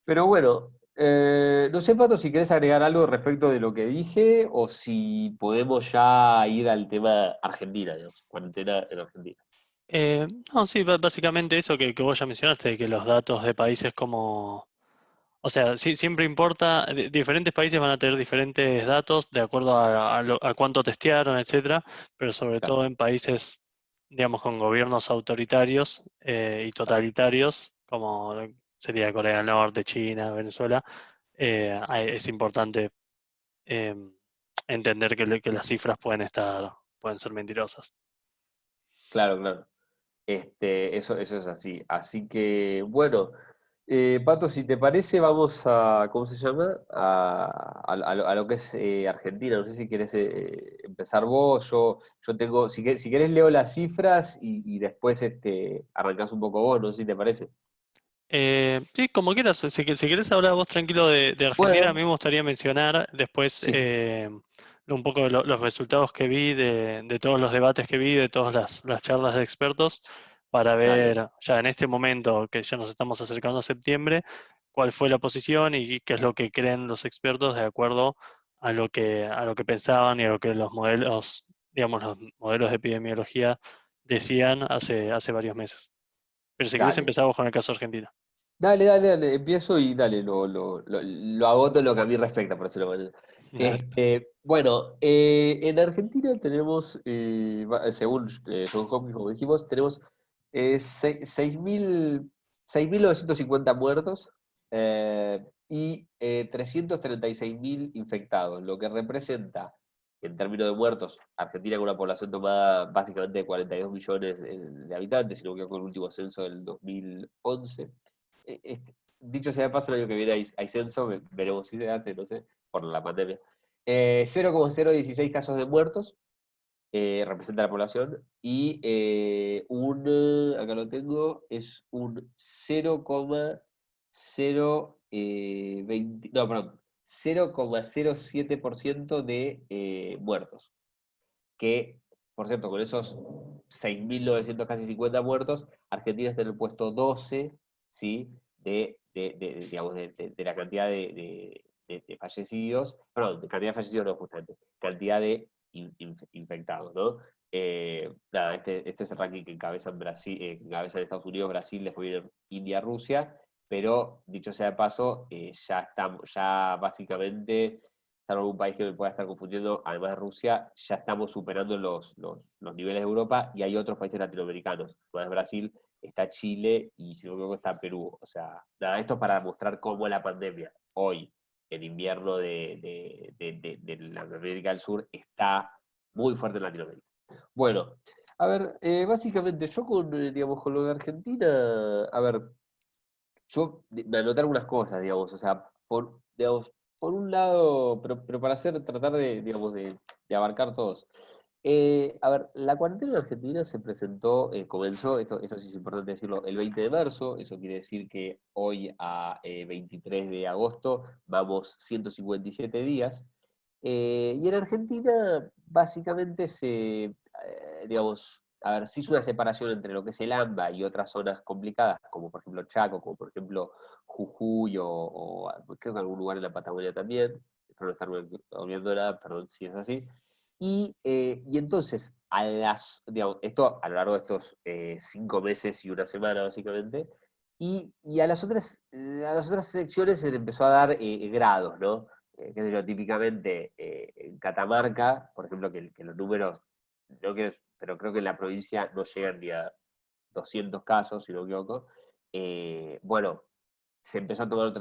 Pero bueno, no sé, Pato, si querés agregar algo respecto de lo que dije o si podemos ya ir al tema Argentina, digamos, cuarentena en Argentina. No, sí, básicamente eso que vos ya mencionaste, que los datos de países como... O sea, sí, siempre importa, diferentes países van a tener diferentes datos de acuerdo a cuánto testearon, etcétera, pero sobre Claro, todo en países, digamos, con gobiernos autoritarios y claro, totalitarios, como sería Corea del Norte, China, Venezuela, es importante eh, entender que las cifras pueden ser mentirosas. claro, claro. Eso es así. Así que, bueno, Pato, si te parece, vamos a, ¿cómo se llama? A lo que es Argentina. No sé si quieres empezar vos. Yo tengo, si querés leo las cifras y después arrancás un poco vos, no sé si te parece. Sí, como quieras, si querés hablar vos tranquilo de Argentina, a mí Bueno, me gustaría mencionar después sí, un poco de los resultados que vi, de todos los debates que vi, de todas las charlas de expertos, para dale, ver ya en este momento que ya nos estamos acercando a septiembre, cuál fue la posición y qué es lo que creen los expertos de acuerdo a lo que pensaban y a lo que los modelos, digamos, los modelos de epidemiología decían hace varios meses. Pero si querés dale. empezamos con el caso Argentina. Dale, empiezo y dale, lo agoto en lo que a mí respecta, por decirlo de alguna manera. Dale. Bueno, en Argentina tenemos, según Johns Hopkins, como dijimos, tenemos 6.950 muertos y 336.000 infectados, lo que representa, en términos de muertos, Argentina con una población tomada básicamente de 42 millones de habitantes, si no me equivoco, con el último censo del 2011. Dicho sea de paso, el año que viene hay censo, veremos si se hace, no sé, por la pandemia. 0,016 casos de muertos representa la población y acá lo tengo, es un 0,020, no, perdón, 0,07% de muertos. Que, por cierto, con esos 6.900 casi 50 muertos, Argentina está en el puesto 12, ¿sí? Digamos, de la cantidad de fallecidos, perdón, de cantidad de fallecidos no, justamente, cantidad de infectados, ¿no? Nada, este es el ranking que encabezan Brasil, encabezan Estados Unidos, Brasil, después viene India, Rusia, pero dicho sea de paso, ya estamos, ya básicamente, salvo algún país que me pueda estar confundiendo, además de Rusia, ya estamos superando los niveles de Europa y hay otros países latinoamericanos. Además de Brasil, está Chile y si no me equivoco está Perú. O sea, nada, esto para mostrar cómo la pandemia hoy, en invierno de la América del Sur, está muy fuerte en Latinoamérica. Bueno, a ver, básicamente yo digamos, con lo de Argentina, a ver, yo me anoté algunas cosas, digamos, o sea, digamos, por un lado, pero para tratar de, digamos, de abarcar todos. A ver, la cuarentena en Argentina se presentó, comenzó, esto sí es importante decirlo, el 20 de marzo, eso quiere decir que hoy a 23 de agosto vamos 157 días, y en Argentina básicamente digamos, a ver, se hizo una separación entre lo que es el AMBA y otras zonas complicadas, como por ejemplo Chaco, como por ejemplo Jujuy o creo que algún lugar en la Patagonia también, espero no estarme olvidando nada, perdón si es así. Y entonces, digamos, esto a lo largo de estos 5 meses y una semana, básicamente, y a las otras secciones se le empezó a dar grados, ¿no? Qué sé yo, típicamente en Catamarca, por ejemplo, que los números, no quiero, pero creo que en la provincia no llegan ni a 200 casos, si no me equivoco. Bueno, se empezó a tomar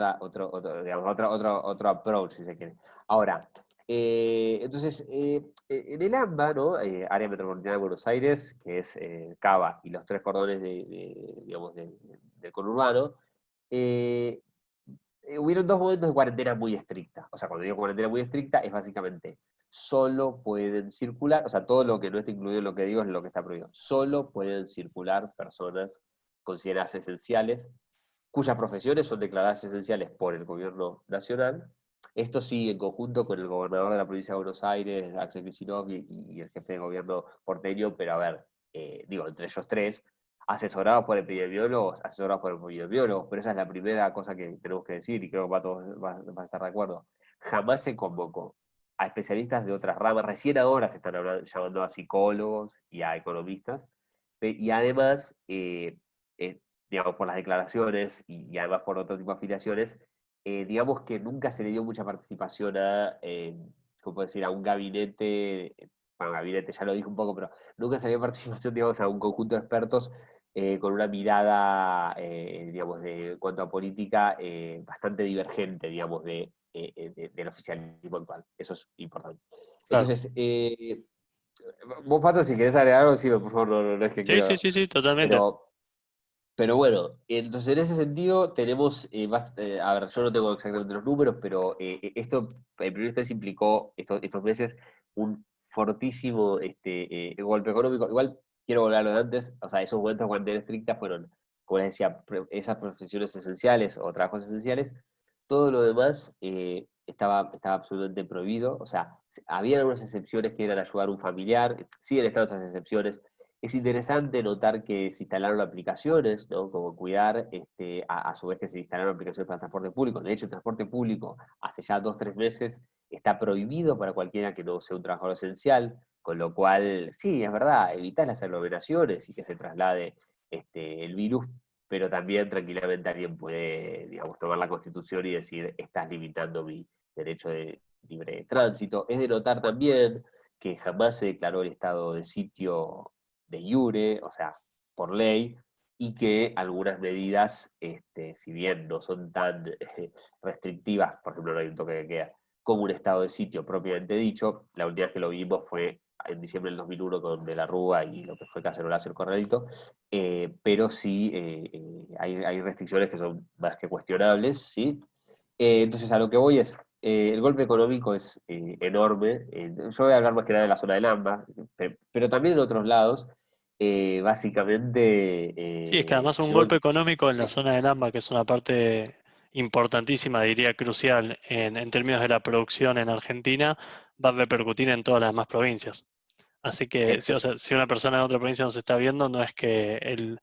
digamos, otro approach, si se quiere. Ahora, entonces, en el AMBA, ¿no? Área Metropolitana de Buenos Aires, que es Cava y los tres cordones digamos, del conurbano, eh, hubieron 2 momentos de cuarentena muy estricta. O sea, cuando digo cuarentena muy estricta, es básicamente solo pueden circular, o sea, todo lo que no está incluido en lo que digo es lo que está prohibido. Solo pueden circular personas consideradas esenciales, cuyas profesiones son declaradas esenciales por el gobierno nacional. Esto sí, en conjunto con el gobernador de la provincia de Buenos Aires, Axel Kicillof, y el jefe de gobierno porteño, pero a ver, digo, entre ellos tres, asesorados por epidemiólogos, pero esa es la primera cosa que tenemos que decir, y creo que todos va a estar de acuerdo. Jamás se convocó a especialistas de otras ramas, recién ahora se están llamando a psicólogos y a economistas, y además, eh, digamos, por las declaraciones y además por otro tipo de afiliaciones, digamos que nunca se le dio mucha participación ¿cómo puedo decir?, a un gabinete, bueno, gabinete ya lo dije un poco, pero nunca se le dio participación, digamos, a un conjunto de expertos con una mirada, digamos, en cuanto a política, bastante divergente, digamos, del oficialismo actual. Eso es importante. Claro. Entonces, vos, Pato, si querés agregar algo, sí, por favor, no es que Sí, sí, quiero, sí, sí, totalmente. pero pero bueno, entonces en ese sentido tenemos, a ver, yo no tengo exactamente los números, pero esto en primera instancia implicó estos meses un fortísimo golpe económico. Igual quiero volver a lo de antes, o sea, esos momentos de cuarentena estricta fueron, como les decía, esas profesiones esenciales o trabajos esenciales. Todo lo demás estaba absolutamente prohibido, o sea, había algunas excepciones que eran ayudar a un familiar, siguen estando otras excepciones. Es interesante notar que se instalaron aplicaciones, ¿no? Como cuidar, a su vez que se instalaron aplicaciones para transporte público. De hecho, el transporte público hace ya 2 o 3 meses está prohibido para cualquiera que no sea un trabajador esencial, con lo cual, sí, es verdad, evitar las aglomeraciones y que se traslade el virus, pero también tranquilamente alguien puede, digamos, tomar la Constitución y decir, estás limitando mi derecho de libre tránsito. Es de notar también que jamás se declaró el estado de sitio de iure, o sea, por ley, y que algunas medidas, si bien no son tan restrictivas, por ejemplo, no hay un toque de queda, como un estado de sitio propiamente dicho, la última vez que lo vimos fue en diciembre del 2001 con De la Rúa y lo que fue Cacerolazo y el Corralito, pero sí hay restricciones que son más que cuestionables, ¿sí? Entonces a lo que voy es, el golpe económico es enorme. Yo voy a hablar más que nada de la zona del AMBA, pero también en otros lados. Básicamente, Sí, es que además un si no, golpe económico en la zona del AMBA, que es una parte importantísima, diría crucial, en términos de la producción en Argentina, va a repercutir en todas las demás provincias. Así que, o sea, si una persona de otra provincia nos está viendo, no es que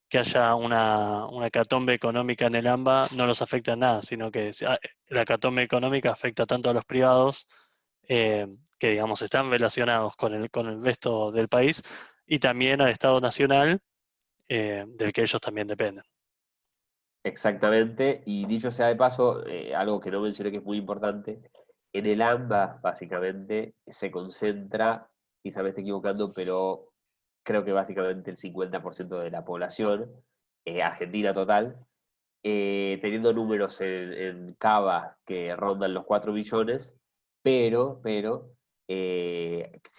que haya una hecatombe económica en el AMBA no los afecta en nada, sino que la hecatombe económica afecta tanto a los privados, que digamos están relacionados con el resto del país, y también al Estado Nacional, del que ellos también dependen. Exactamente, y dicho sea de paso, algo que no mencioné que es muy importante, en el AMBA básicamente se concentra, quizá me esté equivocando, pero creo que básicamente el 50% de la población argentina total, teniendo números en Cava que rondan los 4 billones, si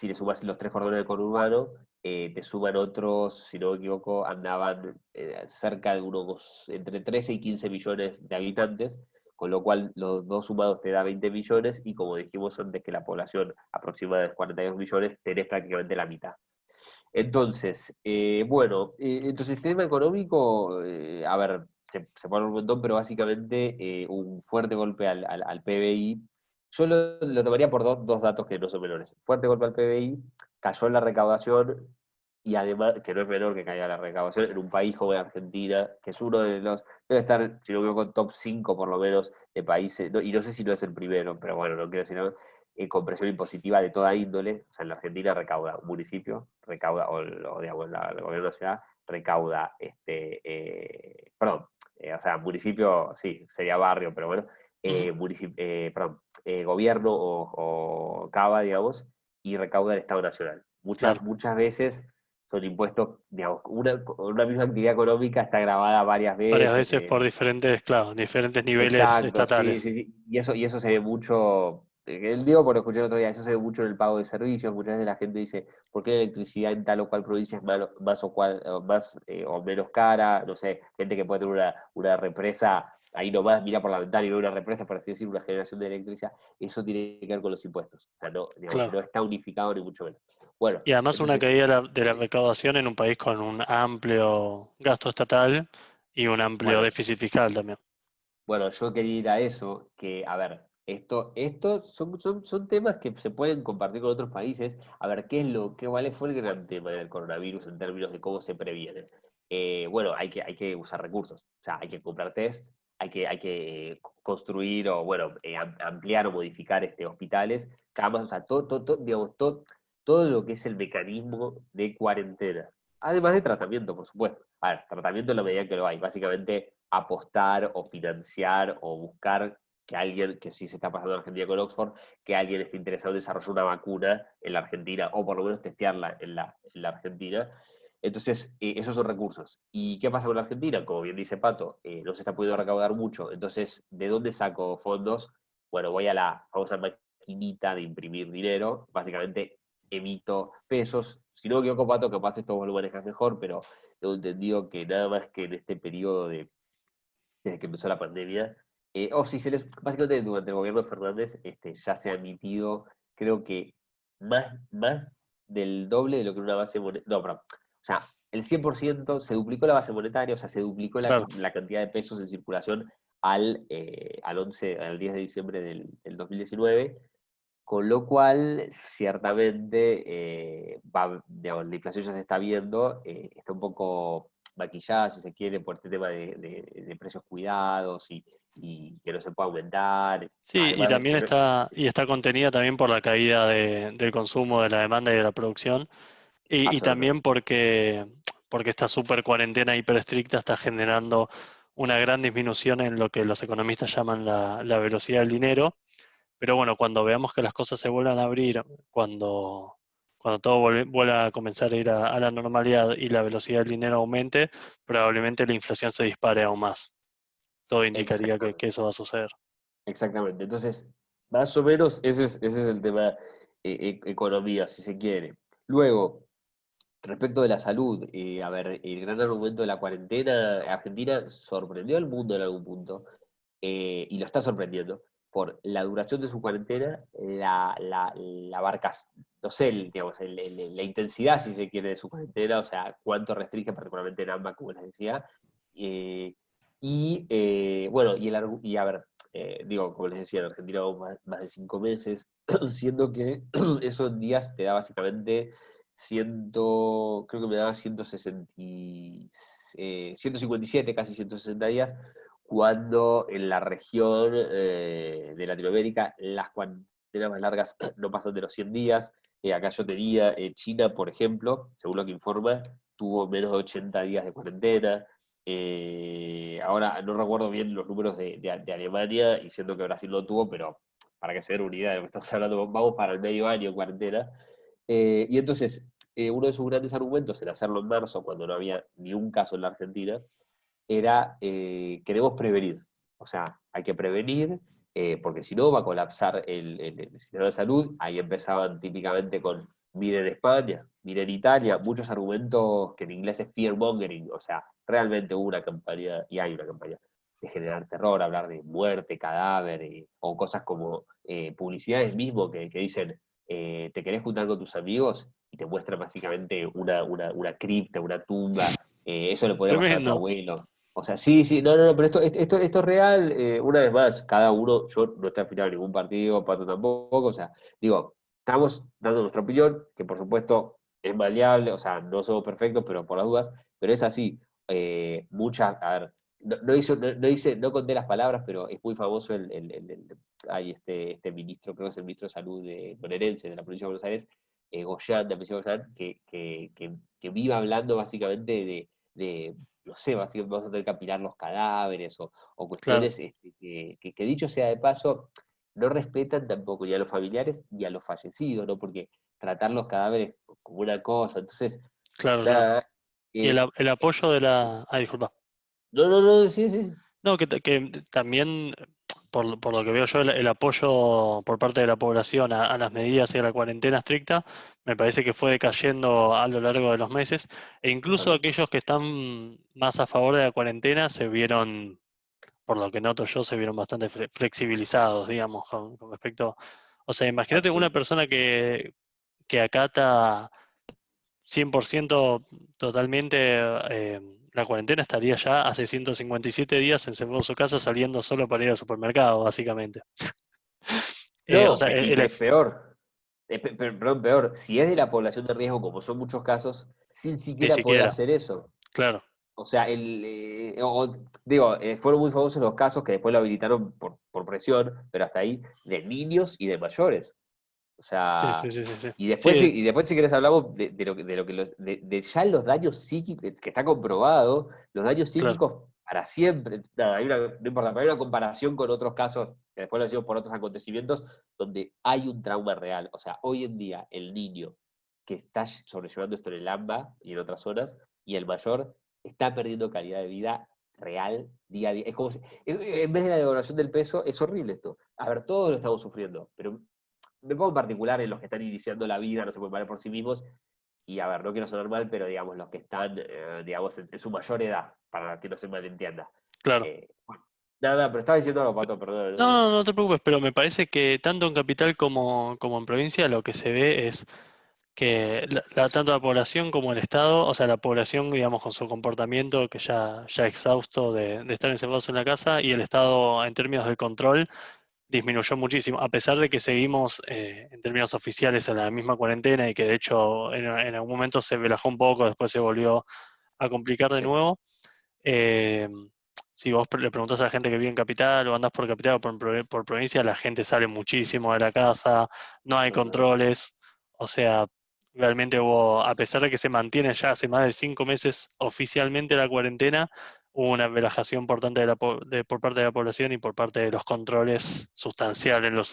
le sumas los 3 cordones del conurbano, te suman otros, si no me equivoco, andaban cerca de unos entre 13 y 15 millones de habitantes, con lo cual los dos sumados te da 20 millones y como dijimos antes que la población aproximada es 42 millones, tenés prácticamente la mitad. Entonces, bueno, nuestro sistema económico, a ver, se pone un montón, pero básicamente un fuerte golpe al PBI. Yo lo tomaría por dos datos que no son menores. Fuerte golpe al PBI, cayó la recaudación y además, que no es menor que caiga la recaudación en un país como Argentina, que es uno de los, debe estar, si no me equivoco, top 5 por lo menos de países, y no sé si no es el primero, pero bueno, no quiero decir nada, con presión impositiva de toda índole. O sea, en la Argentina recauda un municipio, recauda, digamos, el gobierno de la ciudad recauda, perdón, o sea, municipio, sí, sería barrio, pero bueno, Ujú. perdón, gobierno o cava, digamos, y recauda el Estado Nacional. Claro, Muchas veces son impuestos, digamos, una misma actividad económica está grabada varias varias veces. veces por diferentes, claro, diferentes niveles Exacto, sí, estatales. sí, sí. Y eso se ve mucho, el digo por escuchar el otro día, eso se ve mucho en el pago de servicios. Muchas veces la gente dice, ¿por qué la electricidad en tal o cual provincia es más o menos cara? No sé, gente que puede tener una represa ahí nomás, mira por la ventana y ve una represa, por así decir, una generación de electricidad. Eso tiene que ver con los impuestos. O sea, no, digamos, Claro. no está unificado ni mucho menos. Bueno, Y además una entonces, caída de la recaudación en un país con un amplio gasto estatal y un amplio bueno, déficit fiscal también. Bueno, yo quería ir a eso, que, a ver, esto son temas que se pueden compartir con otros países. A ver, ¿cuál fue el gran tema del coronavirus en términos de cómo se previene? Bueno, hay que usar recursos, o sea, hay que comprar test, hay que construir o, bueno, ampliar o modificar hospitales, camas, o sea, digamos, todo lo que es el mecanismo de cuarentena. Además de tratamiento, por supuesto. A ver, tratamiento en la medida que lo hay. Básicamente, apostar o financiar o buscar que alguien, que sí se está pasando en Argentina con Oxford, que alguien esté interesado en desarrollar una vacuna en la Argentina, o por lo menos testearla en la Argentina. Entonces, esos son recursos. ¿Y qué pasa con la Argentina? Como bien dice Pato, no se está pudiendo recaudar mucho. Entonces, ¿de dónde saco fondos? Bueno, voy a la famosa maquinita de imprimir dinero. Básicamente, emito pesos. Si no me equivoco, Pato, capaz esto vos lo manejas mejor, pero tengo entendido que nada más que en este periodo desde que empezó la pandemia, o si básicamente durante el gobierno de Fernández, ya se ha emitido, creo que más del doble de lo que una base monetaria, no, perdón, o sea, el 100% se duplicó la base monetaria, o sea, se duplicó Claro. la cantidad de pesos en circulación al 10 de diciembre del 2019, con lo cual, ciertamente, digamos, la inflación ya se está viendo, está un poco maquillada, si se quiere, por este tema de precios cuidados y que no se puede aumentar. Sí, y Además de también que está contenida también por la caída del consumo, de la demanda y de la producción, y absolutamente. también porque esta super cuarentena hiper estricta está generando una gran disminución en lo que los economistas llaman la velocidad del dinero. Pero bueno, cuando veamos que las cosas se vuelvan a abrir, cuando todo vuelva a comenzar a ir a la normalidad y la velocidad del dinero aumente, probablemente la inflación se dispare aún más. Todo indicaría que Exactamente. eso va a suceder. Exactamente. Entonces, más o menos ese es el tema economía, si se quiere. Luego, respecto de la salud, a ver, el gran argumento de la cuarentena argentina sorprendió al mundo en algún punto, y lo está sorprendiendo por la duración de su cuarentena, la barca, no sé, digamos, la intensidad, si se quiere, de su cuarentena, o sea, cuánto restringe, particularmente en AMBA, como les decía, Bueno, y a ver, digo, como les decía, en Argentina vamos más de 5 meses, siendo que esos días te da básicamente creo que me daba 157, casi 160 días, cuando en la región de Latinoamérica las cuarentenas más largas no pasan de los 100 días. Acá yo tenía, China, por ejemplo, según lo que informa, tuvo menos de 80 días de cuarentena. Ahora no recuerdo bien los números de Alemania, y siento que Brasil no tuvo, pero para que se den una idea de lo que estamos hablando, vamos para el medio año en cuarentena. Y entonces, uno de sus grandes argumentos en hacerlo en marzo, cuando no había ni un caso en la Argentina, era queremos prevenir. O sea, hay que prevenir, porque si no va a colapsar el sistema de salud. Ahí empezaban típicamente con miren España, miren Italia, muchos argumentos que en inglés es fear mongering. O sea, realmente hubo una campaña, y hay una campaña, de generar terror, hablar de muerte, cadáver, o cosas como publicidades mismo que dicen, te querés juntar con tus amigos, y te muestran básicamente una cripta, una tumba. Eso le podría pasar a tu Tremendo. abuelo. O sea, sí, sí, no, no, no, pero esto es real. Una vez más, cada uno, yo no estoy afiliado a ningún partido, Pato tampoco. O sea, digo, estamos dando nuestra opinión, que por supuesto es maleable. O sea, no somos perfectos, pero por las dudas, pero es así. A ver, no conté las palabras, pero es muy famoso hay este ministro, creo que es el ministro de Salud bonaerense de la provincia de Buenos Aires, Goyán, de apellido Goyán, que vive hablando básicamente de, no sé, básicamente vamos a tener que apilar los cadáveres, o Claro, cuestiones, que dicho sea de paso, no respetan tampoco ni a los familiares ni a los fallecidos, ¿no? Porque tratar los cadáveres como una cosa. Entonces, claro, claro. nada. Y eh, el apoyo de la... Ah, disculpa. no, no, no, sí, sí. No, que también, por lo que veo yo, el apoyo por parte de la población a las medidas y a la cuarentena estricta, me parece que fue decayendo a lo largo de los meses, e incluso Totalmente. aquellos que están más a favor de la cuarentena se vieron, por lo que noto yo, se vieron bastante flexibilizados, digamos, con respecto... O sea, imagínate una Absolutamente. persona que acata 100% totalmente, la cuarentena, estaría ya hace 157 días encerrado en su casa saliendo solo para ir al supermercado, básicamente. O No, sea, y peor. Perdón, peor. Si es de la población de riesgo, como son muchos casos, sin ni siquiera poder siquiera, hacer eso. claro. O sea, digo, fueron muy famosos los casos que después lo habilitaron por presión, pero hasta ahí, de niños y de mayores. O Sí, sea, sí, sí, sí, sí. y después, Sí, si- y después si querés hablamos de ya los daños psíquicos, que está comprobado, los daños claro, psíquicos para siempre. Nada, no importa, pero hay una comparación con otros casos, que después lo decimos por otros acontecimientos, donde hay un trauma real. O sea, hoy en día el niño que está sobrellevando esto en el AMBA y en otras zonas, y el mayor está perdiendo calidad de vida real día a día. Es como en vez de la devaluación del peso, es horrible esto. A ver, todos lo estamos sufriendo, pero me pongo en particular en los que están iniciando la vida, no se pueden valer por sí mismos, y a ver, no quiero sonar mal, pero digamos, los que están, digamos, en su mayor edad, para que no se malentienda. claro. Bueno, nada, pero estaba diciendo algo, Pato, perdón. No, no, no te preocupes, pero me parece que tanto en capital como en provincia lo que se ve es que tanto la población como el Estado, o sea, la población, digamos, con su comportamiento que ya exhausto de estar encerrados en la casa, y el Estado en términos de control disminuyó muchísimo, a pesar de que seguimos, en términos oficiales, en la misma cuarentena, y que de hecho en algún momento se relajó un poco, después se volvió a complicar de Sí, nuevo. Eh, si vos le preguntás a la gente que vive en capital o andás por capital o por provincia, la gente sale muchísimo de la casa, no hay totalmente. controles. O sea, realmente hubo, a pesar de que se mantiene ya hace más de 5 meses oficialmente la cuarentena, hubo una relajación importante por parte de la población y por parte de los controles sustanciales en las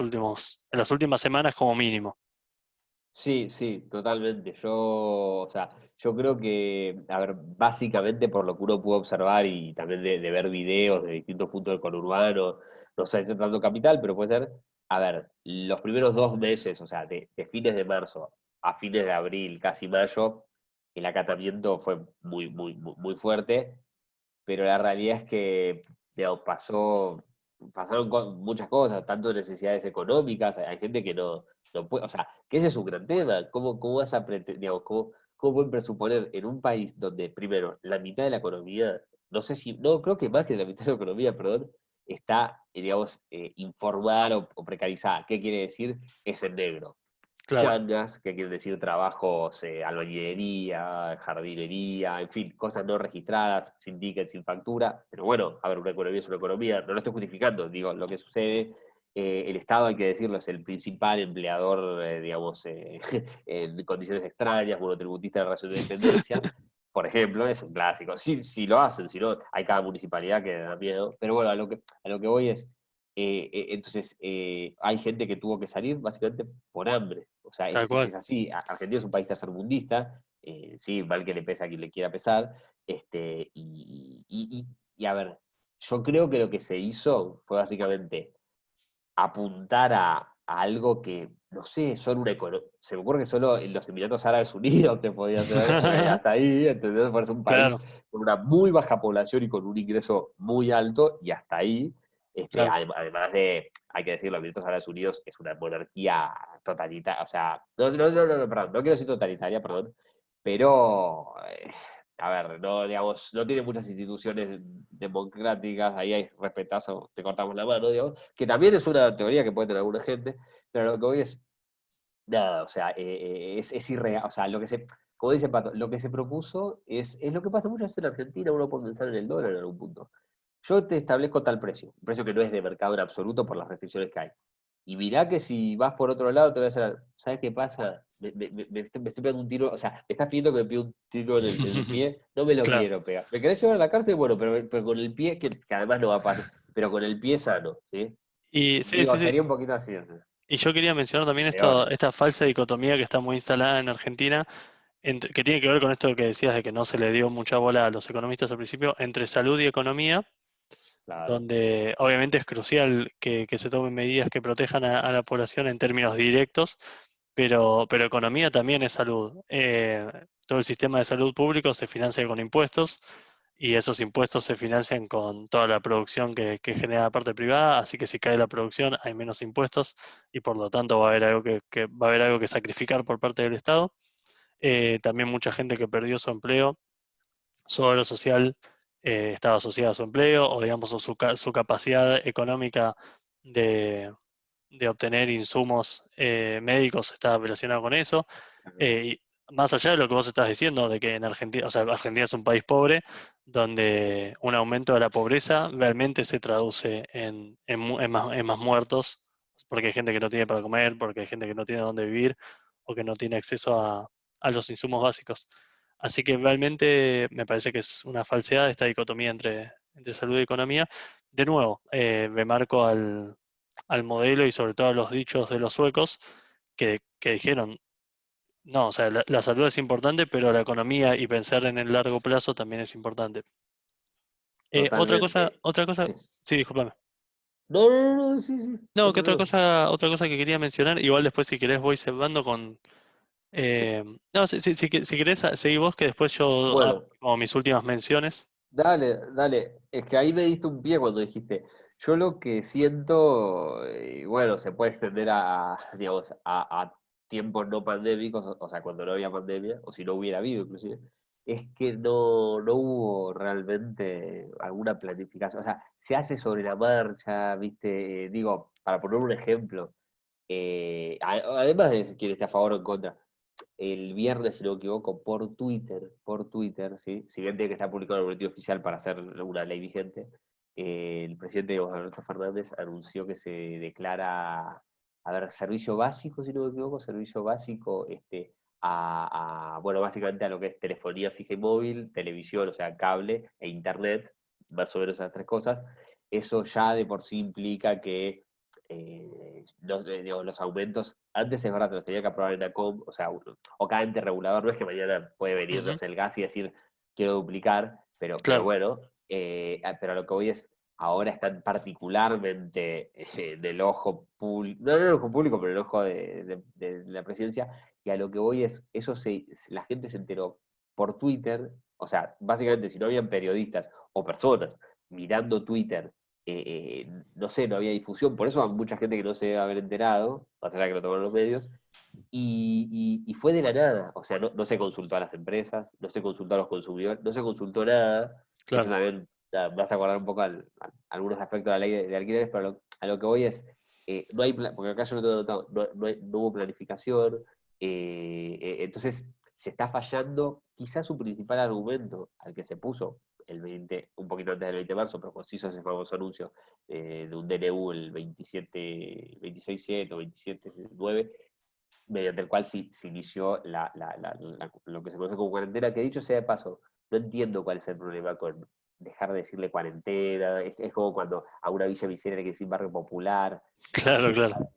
últimas semanas como mínimo. Sí, sí, totalmente. O sea, yo creo que, a ver, básicamente por lo que uno pudo observar y también de ver videos de distintos puntos del conurbano, no sé, tanto capital, pero puede ser, a ver, los primeros 2 meses, o sea, de fines de marzo a fines de abril, casi mayo, el acatamiento fue muy, muy, muy, muy fuerte, pero la realidad es que, digamos, pasaron muchas cosas, tanto necesidades económicas, hay gente que no puede, o sea, que ese es un gran tema. ¿Cómo vas a pretender, digamos, cómo pueden presuponer en un país donde, primero, la mitad de la economía no sé si, no, creo que más que la mitad de la economía, perdón, está, digamos, informal o precarizada. ¿Qué quiere decir? Es en negro. Claro, Changas, que quieren decir trabajos, albañilería, jardinería, en fin, cosas no registradas, sin ticket, sin factura. Pero bueno, a ver, una economía es una economía, no lo estoy justificando, digo, lo que sucede, el Estado, hay que decirlo, es el principal empleador, digamos, en condiciones extrañas, monotributista de relación de dependencia. Por ejemplo, es un clásico. Sí, sí lo hacen, si no, hay cada municipalidad que da miedo. Pero bueno, a lo que voy es, entonces, hay gente que tuvo que salir básicamente por hambre. O sea, tal es cual. así. Argentina es un país tercermundista, sí, mal que le pese a quien le quiera pesar. Y a ver, yo creo que lo que se hizo fue básicamente apuntar a algo que, no sé, solo se me ocurre que solo en los Emiratos Árabes Unidos te podía hacer, porque hasta ahí, ¿entendés? Parece un país Claro, con una muy baja población y con un ingreso muy alto, y hasta ahí, claro. además de, hay que decirlo, Emiratos Árabes Unidos es una monarquía totalitaria, o sea, no, perdón, no quiero decir totalitaria, perdón, pero, a ver, no, digamos, no tiene muchas instituciones democráticas, ahí hay respetazo, te cortamos la mano, digamos, que también es una teoría que puede tener alguna gente, pero lo que hoy es, nada, o sea, es irreal, o sea, como dice Pato, lo que se propuso es lo que pasa muchas veces en Argentina, uno puede pensar en el dólar en algún punto. Yo te establezco tal precio, un precio que no es de mercado en absoluto por las restricciones que hay. Y mirá que si vas por otro lado te voy a hacer, ¿sabes qué pasa? Me estoy pegando un tiro, o sea, me estás pidiendo que me pida un tiro en el pie, no me lo Claro. quiero pegar. ¿Me querés llevar a la cárcel? Bueno, pero con el pie, que además no va a pasar, pero con el pie sano, ¿sí? Y sí, Digo, sí, sí. sería un poquito así, Y yo quería mencionar también peor. esta falsa dicotomía que está muy instalada en Argentina, que tiene que ver con esto que decías de que no se le dio mucha bola a los economistas al principio, entre salud y economía, Claro, donde obviamente es crucial que se tomen medidas que protejan a la población en términos directos, pero economía también es salud. Todo el sistema de salud público se financia con impuestos y esos impuestos se financian con toda la producción que genera la parte privada, así que si cae la producción hay menos impuestos y por lo tanto va a haber algo va a haber algo que sacrificar por parte del Estado. También mucha gente que perdió su empleo, su obra social estaba asociada a su empleo o digamos su capacidad económica de, de obtener insumos médicos está relacionado con eso. Y más allá de lo que vos estás diciendo, de que en Argentina, o sea, Argentina es un país pobre, donde un aumento de la pobreza realmente se traduce en más muertos, porque hay gente que no tiene para comer, porque hay gente que no tiene dónde vivir o que no tiene acceso a los insumos básicos. Así que realmente me parece que es una falsedad esta dicotomía entre salud y economía. De nuevo, remarco al modelo y sobre todo a los dichos de los suecos que dijeron, no, o sea, la salud es importante, pero la economía y pensar en el largo plazo también es importante. totalmente. Otra cosa, Sí. sí, discúlpame. No, no, no, sí, sí, no No, hay que problema. otra cosa que quería mencionar, igual después si querés voy cerrando con, Sí. no, si querés seguir vos que después yo hago Bueno, como mis últimas menciones. dale, dale. Es que ahí me diste un pie cuando dijiste, yo lo que siento, bueno, se puede extender digamos, a tiempos no pandémicos, o sea, cuando no había pandemia, o si no hubiera habido inclusive, es que no hubo realmente alguna planificación. O sea, se hace sobre la marcha, ¿viste? Digo, para poner un ejemplo, además de quien esté a favor o en contra, el viernes, si no me equivoco, por Twitter, ¿sí? Si bien tiene que estar publicado en el boletín oficial para hacer una ley vigente, el presidente Alberto Fernández anunció que se declara, a ver, servicio básico, si no me equivoco, servicio básico, bueno, básicamente a lo que es telefonía fija y móvil, televisión, o sea, cable e internet, más o menos esas tres cosas. Eso ya de por sí implica que digamos, los aumentos, antes es verdad que los tenía que aprobar en ACOM, o sea, o cada ente regulador, no es que mañana puede venir, no Ujú, sé, el gas y decir, quiero duplicar, pero claro, bueno, pero a lo que voy es, ahora están particularmente en el ojo público, no en el ojo público, pero en el ojo de la presidencia, y a lo que voy es, la gente se enteró por Twitter, o sea, básicamente si no habían periodistas o personas mirando Twitter, no sé, no había difusión, por eso hay mucha gente que no se debe haber enterado, más allá que lo tomaron los medios, y fue de la nada, o sea, no se consultó a las empresas, no se consultó a los consumidores, no se consultó nada, Esto claro, también me vas a acordar un poco algunos aspectos de la ley de alquileres, pero a lo que voy es, no hay, porque acá yo no tengo notado, no hubo planificación, entonces se está fallando quizás su principal argumento al que se puso el 20, un poquito antes del 20 de marzo, pero cuando se hizo ese famoso anuncio de un DNU el 27, 26/7 o 27/9, mediante el cual se inició lo que se conoce como cuarentena, que dicho sea de paso, no entiendo cuál es el problema con dejar de decirle cuarentena, es como cuando a una villa miseria hay que decir barrio popular, claro, claro.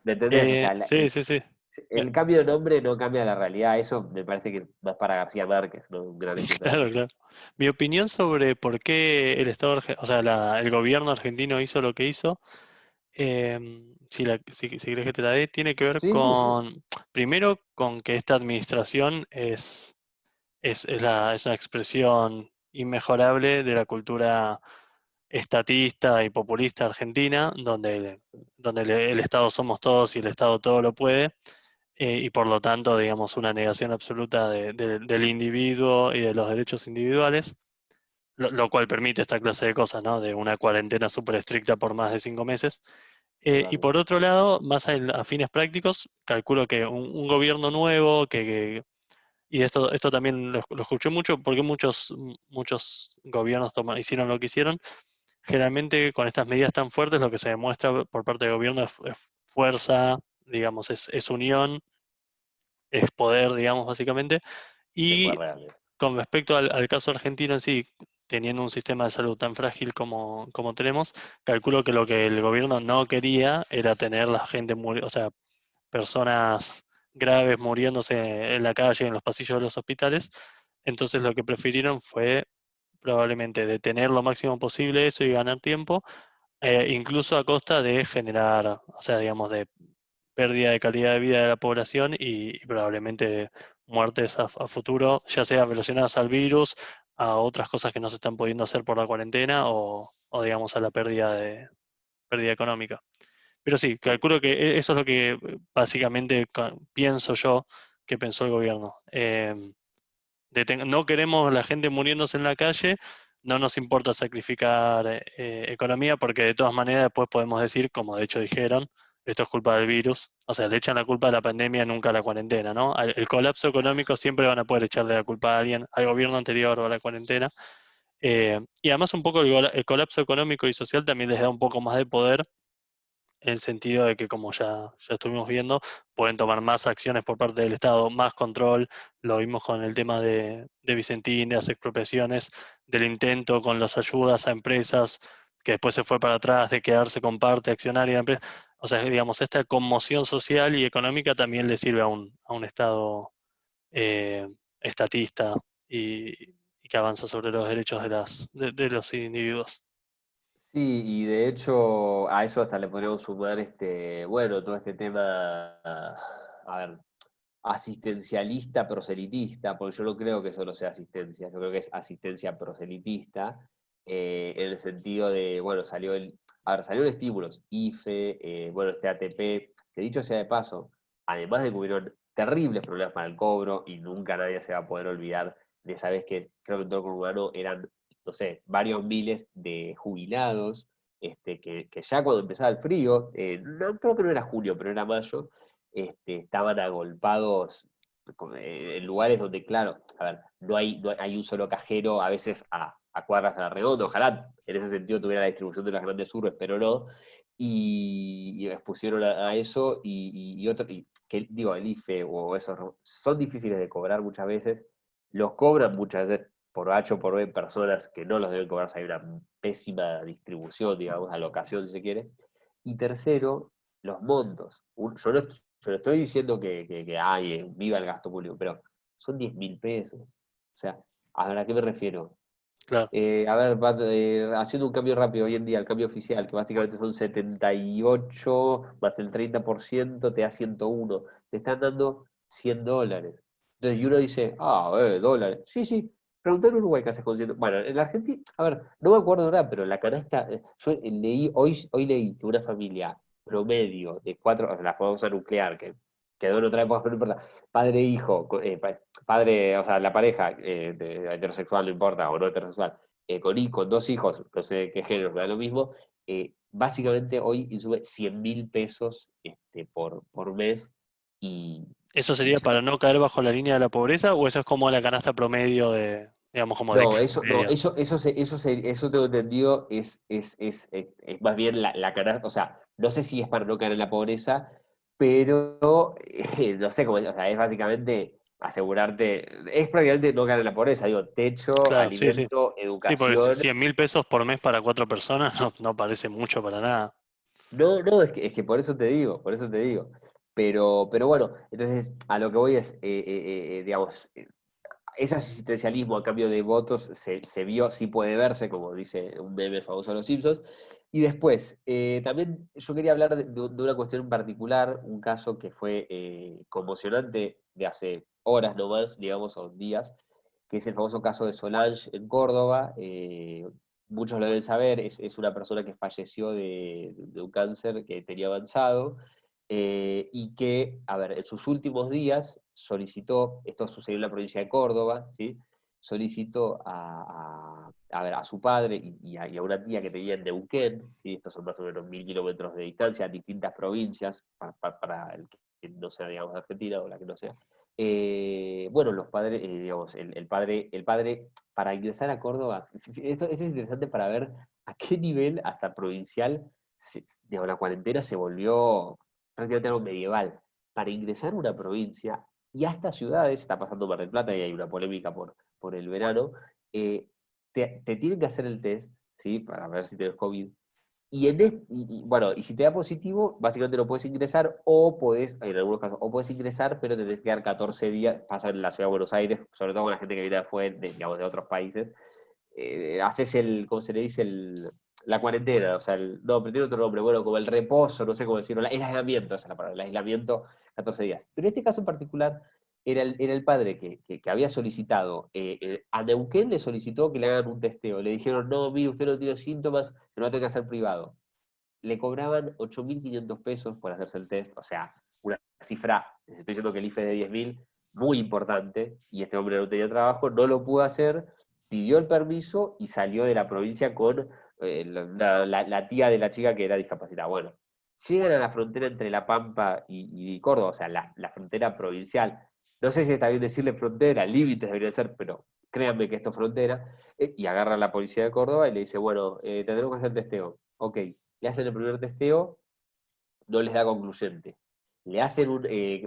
¿me entendés? O sea, Sí, sí, sí. el cambio de nombre no cambia la realidad, eso me parece que más para García Márquez, ¿no? Un gran escritor. Claro, claro. Mi opinión sobre por qué el Estado, o sea, el gobierno argentino hizo lo que hizo, si querés que te la dé, tiene que ver Sí, sí, sí, primero, con que esta administración es una expresión inmejorable de la cultura estatista y populista argentina, donde el Estado somos todos y el Estado todo lo puede, y por lo tanto, digamos, una negación absoluta del individuo y de los derechos individuales, lo cual permite esta clase de cosas, ¿no? De una cuarentena súper estricta por más de 5 meses. Y por totalmente. otro lado, más a fines prácticos, calculo que un gobierno nuevo, y esto también lo escuché mucho porque muchos gobiernos hicieron lo que hicieron. Generalmente con estas medidas tan fuertes lo que se demuestra por parte del gobierno es fuerza, digamos, es unión, es poder, digamos, básicamente. Es Y poder real. con respecto al caso argentino en sí, teniendo un sistema de salud tan frágil como tenemos, calculo que lo que el gobierno no quería era tener la gente, o sea, personas graves muriéndose en la calle, en los pasillos de los hospitales. Entonces lo que prefirieron fue probablemente detener lo máximo posible eso y ganar tiempo, incluso a costa de generar, o sea, digamos, de pérdida de calidad de vida de la población y probablemente muertes a futuro, ya sea relacionadas al virus, a otras cosas que no se están pudiendo hacer por la cuarentena o digamos a la pérdida económica. Pero sí, Sí. calculo que eso es lo que básicamente pienso yo que pensó el gobierno. No queremos la gente muriéndose en la calle, no nos importa sacrificar economía porque de todas maneras después podemos decir, como de hecho dijeron, esto es culpa del virus. O sea, le echan la culpa a la pandemia, nunca a la cuarentena, ¿no? El colapso económico siempre van a poder echarle la culpa a alguien, al gobierno anterior o a la cuarentena. Y además un poco el colapso económico y social también les da un poco más de poder en el sentido de que, como ya estuvimos viendo, pueden tomar más acciones por parte del Estado, más control. Lo vimos con el tema de Vicentín, de las expropiaciones, del intento con las ayudas a empresas, que después se fue para atrás, de quedarse con parte accionaria de empresas. O sea, digamos, esta conmoción social y económica también le sirve a un Estado eh, estatista y que avanza sobre los derechos de los individuos. Sí, y de hecho a eso hasta le podríamos sumar bueno, todo este tema, a ver, asistencialista, proselitista, porque yo no creo que solo sea asistencia, yo creo que es asistencia proselitista, en el sentido de, bueno, a ver, salieron estímulos, IFE, bueno, este ATP, que dicho sea de paso, además de que hubieron terribles problemas para el cobro, y nunca nadie se va a poder olvidar de esa vez que creo que en todo el urbano eran, no sé, varios miles de jubilados, que ya cuando empezaba el frío, no, creo que no era junio, pero era mayo, estaban agolpados en lugares donde, claro, a ver, no hay un solo cajero, a veces a cuadras a la redonda, ojalá en ese sentido tuviera la distribución de las grandes urbes, pero no, y expusieron a eso que digo, el IFE o esos son difíciles de cobrar muchas veces, los cobran muchas veces por H o por B personas que no los deben cobrar, si hay una pésima distribución, digamos, alocación si se quiere. Y tercero, los montos. Yo no estoy diciendo que ay, viva el gasto público, pero son 10.000 pesos. O sea, ¿a ver, a qué me refiero? Claro, A ver, haciendo un cambio rápido hoy en día, el cambio oficial, que básicamente son 78 más el 30%, te da 101. Te están dando $100. Entonces, y uno dice, dólares. Sí, sí. Preguntar en Uruguay qué haces con 100. Bueno, en la Argentina, a ver, no me acuerdo ahora, pero la canasta, yo hoy leí que una familia promedio de cuatro, o sea, la famosa nuclear, que quedó en otra época, pero no importa, padre e hijo, padre, o sea, la pareja heterosexual, no importa, o no heterosexual, con 2 hijos, no sé de qué género, me da lo mismo, básicamente hoy insume 100.000 pesos por mes y, ¿Eso y sería yo para no caer bajo la línea de la pobreza o eso es como la canasta promedio de, digamos, como de no, clase no, media? eso tengo entendido, es más bien la canasta, o sea, no sé si es para no caer en la pobreza, pero no sé cómo, o sea, es básicamente asegurarte, es prácticamente no caer en la pobreza, digo, techo, Claro, sí, sí. alimento, Sí, porque educación. 100.000 pesos por mes para 4 personas no parece mucho para nada. No, no, es que por eso te digo, por eso te digo. Pero bueno, entonces a lo que voy es, digamos, ese asistencialismo a cambio de votos se vio, sí puede verse, como dice un meme famoso de los Simpsons. Y después, también yo quería hablar de una cuestión en particular, un caso que fue conmocionante de hace horas nomás, digamos, o días, que es el famoso caso de Solange en Córdoba. Muchos lo deben saber, es una persona que falleció de un cáncer que tenía avanzado y que, a ver, en sus últimos días solicitó, esto sucedió en la provincia de Córdoba, ¿sí? Solicitó a ver, a su padre y a una tía que tenía en Neuquén, ¿sí? Estos son más o menos 1.000 kilómetros de distancia, distintas provincias, para el que no sea, digamos, de Argentina o la que no sea. Bueno, los padres, digamos, el padre, para ingresar a Córdoba, esto es interesante para ver a qué nivel, hasta provincial, digamos, la cuarentena se volvió prácticamente algo medieval. Para ingresar a una provincia y hasta ciudades, está pasando Mar del Plata y hay una polémica por el verano, eh, te tienen que hacer el test, ¿sí? Para ver si tienes COVID. Bueno, y si te da positivo, básicamente no puedes ingresar, o puedes, en algunos casos, o puedes ingresar, pero te tenés que quedar 14 días, pasa en la ciudad de Buenos Aires, sobre todo con la gente que viene de afuera, digamos, de otros países, haces ¿cómo se le dice? La cuarentena, o sea, no, pero tiene otro nombre, bueno, como el reposo, no sé cómo decirlo, el aislamiento, esa es la palabra, el aislamiento, 14 días. Pero en este caso en particular, era el padre que había solicitado, a Neuquén le solicitó que le hagan un testeo, le dijeron, no, mire, usted no tiene síntomas, pero va a tener que hacer privado. Le cobraban 8.500 pesos por hacerse el test, o sea, una cifra, les estoy diciendo que el IFE es de 10.000, muy importante, y este hombre no tenía trabajo, no lo pudo hacer, pidió el permiso y salió de la provincia con la tía de la chica que era discapacitada. Bueno, llegan a la frontera entre La Pampa y Córdoba, o sea, la frontera provincial. No sé si está bien decirle frontera, límites debería ser, pero créanme que esto es frontera. Y agarra a la policía de Córdoba y le dice, bueno, tendremos que hacer testeo. Ok, le hacen el primer testeo, no les da concluyente. Le hacen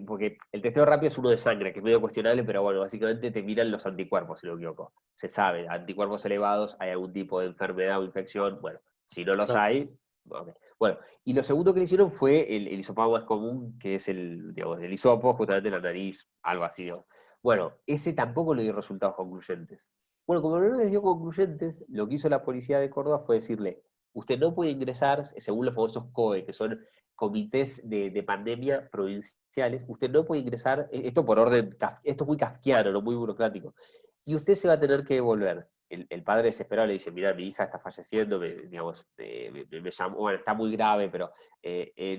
porque el testeo rápido es uno de sangre, que es medio cuestionable, pero bueno, básicamente te miran los anticuerpos, si no me equivoco. Se sabe, anticuerpos elevados, hay algún tipo de enfermedad o infección, bueno, si no los Claro. hay, ok. Bueno, y lo segundo que le hicieron fue el hisopado más común, que es digamos, el hisopo, justamente en la nariz, algo así, digamos. Bueno, ese tampoco le dio resultados concluyentes. Bueno, como no les dio concluyentes, lo que hizo la policía de Córdoba fue decirle, usted no puede ingresar, según los famosos COE, que son comités de pandemia provinciales, usted no puede ingresar, esto por orden, esto es muy kafkiano, no muy burocrático, y usted se va a tener que devolver. El padre desesperado le dice, mira, mi hija está falleciendo, digamos, me llamó, bueno, está muy grave, pero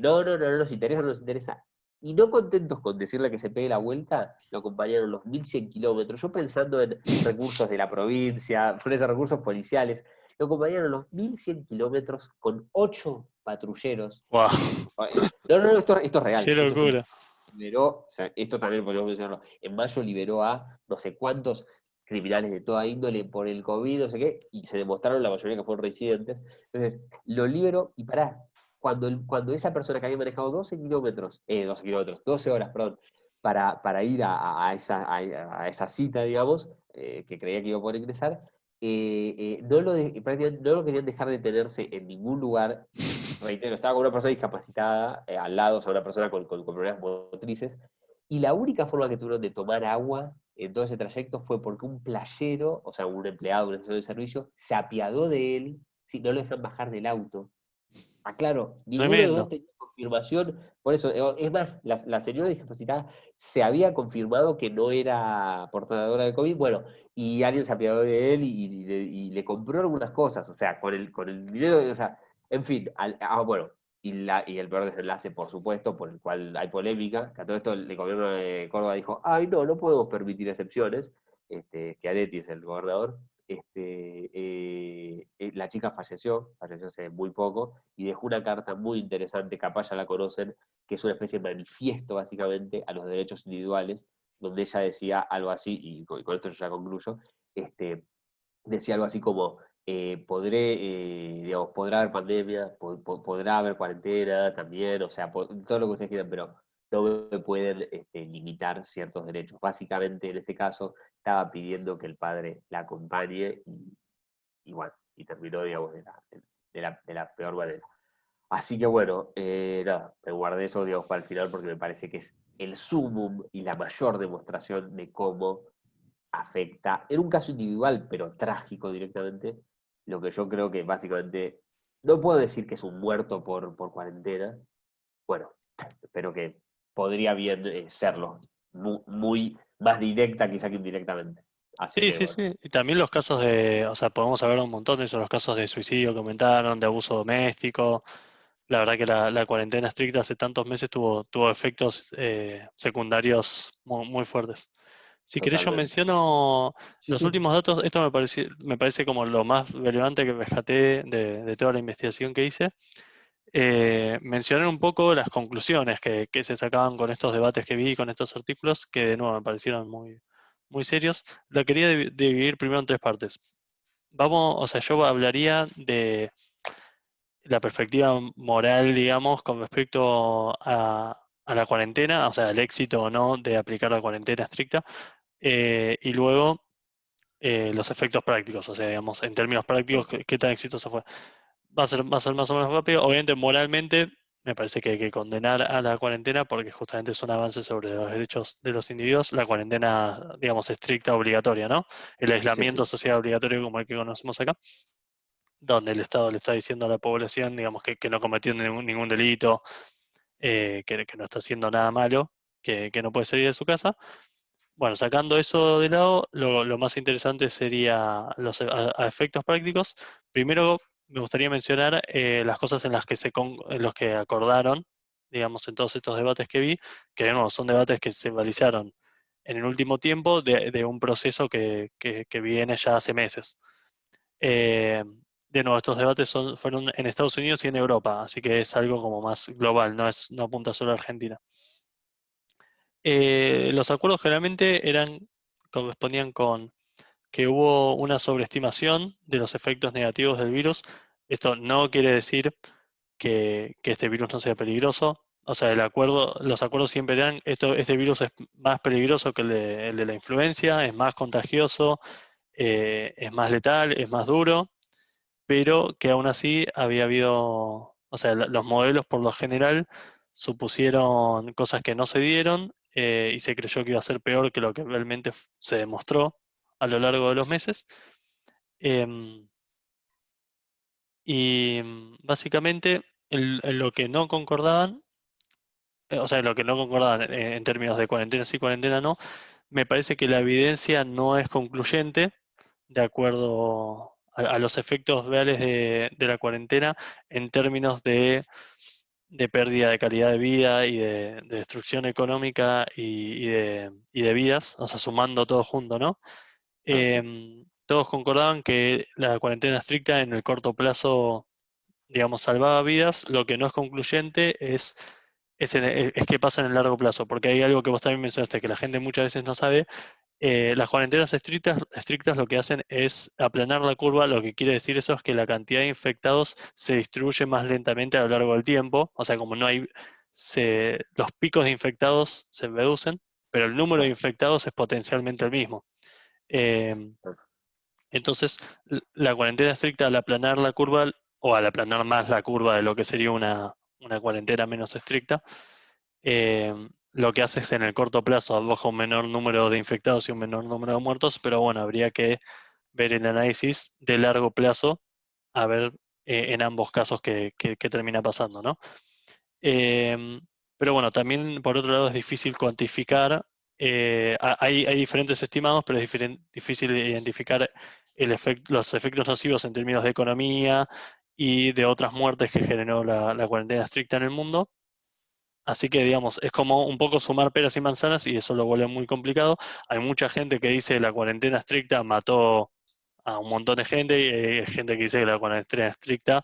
no, no, no, no nos interesa, no nos interesa. Y no contentos con decirle que se pegue la vuelta, lo acompañaron los 1.100 kilómetros. Yo pensando en recursos de la provincia, fuertes recursos policiales, lo acompañaron los 1.100 kilómetros con 8 patrulleros. Wow, No, no, no, esto es real. qué Esto es un locura. liberó, o sea, esto también podemos mencionarlo. En mayo liberó a no sé cuántos criminales de toda índole por el COVID, no sé qué, y se demostraron la mayoría que fueron reincidentes. Entonces, lo liberó y pará. Cuando esa persona que había manejado 12 kilómetros, 12 horas, perdón, para ir a esa cita, digamos, que creía que iba a poder ingresar, prácticamente no lo querían dejar detenerse en ningún lugar. Reitero, estaba con una persona discapacitada al lado, o sea, una persona con problemas motrices, y la única forma que tuvieron de tomar agua en todo ese trayecto fue porque un playero, o sea, un empleado de una estación de servicio, se apiadó de él, si no lo dejan bajar del auto. Aclaro, ninguno de los dos Tremendo. tenía confirmación, por eso, es más, la señora discapacitada se había confirmado que no era portadora de COVID, bueno, y alguien se apiadó de él y le compró algunas cosas, o sea, con el dinero, o sea, en fin, bueno, y el peor desenlace, por supuesto, por el cual hay polémica, que a todo esto el gobierno de Córdoba dijo, ay, no, no podemos permitir excepciones, Schiaretti es el gobernador, la chica falleció hace muy poco, y dejó una carta muy interesante, capaz ya la conocen, que es una especie de manifiesto básicamente a los derechos individuales, donde ella decía algo así, y con esto yo ya concluyo, este, decía algo así como, digamos, podrá haber pandemia, podrá haber cuarentena también, o sea, todo lo que ustedes quieran, pero no me pueden limitar ciertos derechos. Básicamente, en este caso, estaba pidiendo que el padre la acompañe y bueno, y terminó, digamos, de la peor manera. Así que bueno, nada, me guardé eso, digamos, para el final porque me parece que es el sumum y la mayor demostración de cómo afecta, en un caso individual, pero trágico directamente, lo que yo creo que básicamente, no puedo decir que es un muerto por cuarentena, bueno, pero que podría bien serlo, muy, más directa quizá que indirectamente. Así Sí, que sí, bueno, sí. Y también los casos de, o sea, podemos hablar un montón de esos, los casos de suicidio que aumentaron, de abuso doméstico. La verdad que la cuarentena estricta hace tantos meses tuvo efectos secundarios muy fuertes. Si querés, yo totalmente. menciono Sí, los sí, últimos datos. Esto me parece como lo más relevante que rescaté de toda la investigación que hice. Mencionar un poco las conclusiones que se sacaban con estos debates que vi, con estos artículos, que de nuevo me parecieron muy serios. La quería dividir primero en tres partes. Vamos, o sea, yo hablaría de la perspectiva moral, digamos, con respecto a la cuarentena, o sea, el éxito o no de aplicar la cuarentena estricta, y luego los efectos prácticos, o sea, digamos, en términos prácticos, sí, qué tan exitoso fue. Va a ser más o menos rápido. Obviamente, moralmente, me parece que hay que condenar a la cuarentena porque justamente es un avance sobre los derechos de los individuos. La cuarentena, digamos, estricta, obligatoria, ¿no? El sí, aislamiento sí, social obligatorio como el que conocemos acá, donde el Estado le está diciendo a la población, digamos, que no cometió ningún delito, que no está haciendo nada malo, que no puede salir de su casa. Bueno, sacando eso de lado, lo más interesante sería a efectos prácticos. Primero, me gustaría mencionar las cosas en los que acordaron, digamos, en todos estos debates que vi, que de nuevo son debates que se realizaron en el último tiempo de un proceso que viene ya hace meses. Eh, de nuevo, estos debates fueron en Estados Unidos y en Europa, así que es algo como más global, no apunta solo a Argentina. Los acuerdos generalmente correspondían con que hubo una sobreestimación de los efectos negativos del virus. Esto no quiere decir que este virus no sea peligroso. O sea, los acuerdos siempre eran, este virus es más peligroso que el de la influencia, es más contagioso, es más letal, es más duro, pero que aún así había habido, o sea, los modelos por lo general supusieron cosas que no se dieron, y se creyó que iba a ser peor que lo que realmente se demostró a lo largo de los meses. Em, y básicamente en lo que no concordaban, o sea, en lo que no concordaban en términos de cuarentena sí, cuarentena no, me parece que la evidencia no es concluyente de acuerdo a los efectos reales de la cuarentena en términos de pérdida de calidad de vida y de destrucción económica y de vidas, o sea, sumando todo junto, ¿no? ah, sí, Todos concordaban que la cuarentena estricta en el corto plazo, digamos, salvaba vidas. Lo que no es concluyente es qué pasa en el largo plazo, porque hay algo que vos también mencionaste, que la gente muchas veces no sabe. Las cuarentenas estrictas lo que hacen es aplanar la curva. Lo que quiere decir eso es que la cantidad de infectados se distribuye más lentamente a lo largo del tiempo, o sea, como no hay, los picos de infectados se reducen, pero el número de claro, infectados es potencialmente el mismo. Eh, ah, entonces, la cuarentena estricta al aplanar la curva, o al aplanar más la curva de lo que sería una cuarentena menos estricta, eh, lo que hace es en el corto plazo arroja un menor número de infectados y un menor número de muertos, pero bueno, habría que ver el análisis de largo plazo, a ver en ambos casos qué termina pasando, ¿no? Eh, pero bueno, también por otro lado es difícil cuantificar, hay diferentes estimados, pero es difícil identificar los efectos nocivos en términos de economía y de otras muertes que generó la cuarentena estricta en el mundo. Así que, digamos, es como un poco sumar peras y manzanas y eso lo vuelve muy complicado. Hay mucha gente que dice la cuarentena estricta mató a un montón de gente, y hay gente que dice que la cuarentena estricta,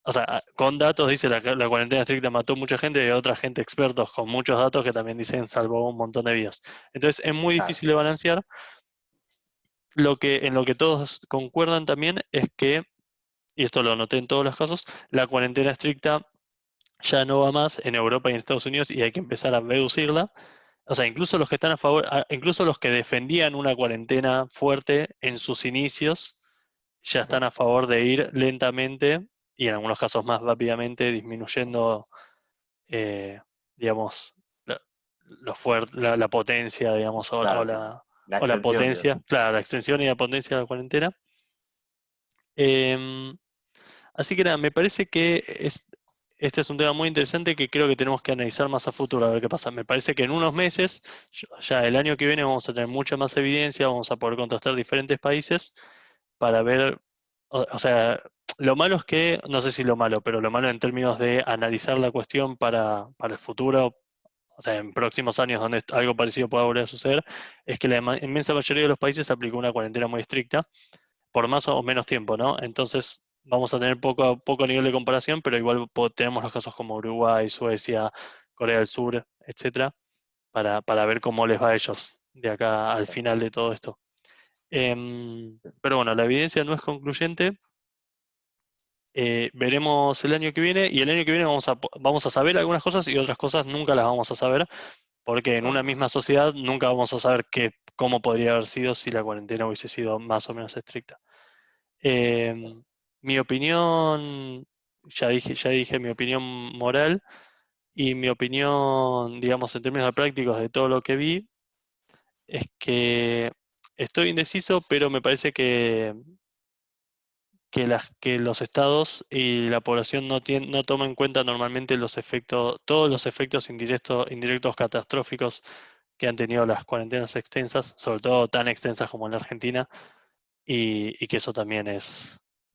o sea, con datos dice la cuarentena estricta mató mucha gente, y hay otra gente, expertos con muchos datos que también dicen salvó un montón de vidas. Entonces es muy Claro, difícil de balancear. En lo que todos concuerdan también es que, y esto lo noté en todos los casos, la cuarentena estricta ya no va más en Europa y en Estados Unidos y hay que empezar a reducirla. O sea, incluso los que están a favor, incluso los que defendían una cuarentena fuerte en sus inicios, ya están a favor de ir lentamente y en algunos casos más rápidamente disminuyendo, eh, digamos, la potencia, digamos, claro, sí. La o la extensión, digamos. potencia, claro, la extensión y la potencia de la cuarentena. Em, Así que nada, me parece que este es un tema muy interesante que creo que tenemos que analizar más a futuro, a ver qué pasa. Me parece que en unos meses, ya el año que viene, vamos a tener mucha más evidencia, vamos a poder contrastar diferentes países para ver, o sea, lo malo es que, no sé si lo malo, pero lo malo en términos de analizar la cuestión para el futuro, o sea, en próximos años donde algo parecido pueda volver a suceder, es que la inmensa mayoría de los países aplicó una cuarentena muy estricta por más o menos tiempo, ¿no? Entonces vamos a tener poco nivel de comparación, pero igual tenemos los casos como Uruguay, Suecia, Corea del Sur, etcétera, para ver cómo les va a ellos de acá al final de todo esto. Pero bueno, la evidencia no es concluyente. Veremos el año que viene y el año que viene vamos a saber algunas cosas y otras cosas nunca las vamos a saber, porque en una Ajá. misma sociedad nunca vamos a saber cómo podría haber sido si la cuarentena hubiese sido más o menos estricta. Eh, Mi opinión, ya dije mi opinión moral y mi opinión, digamos, en términos de prácticos de todo lo que vi, es que estoy indeciso, pero me parece que los estados y la población no toman en cuenta normalmente todos los efectos indirectos catastróficos que han tenido las cuarentenas extensas, sobre todo tan extensas como en la Argentina, y que eso también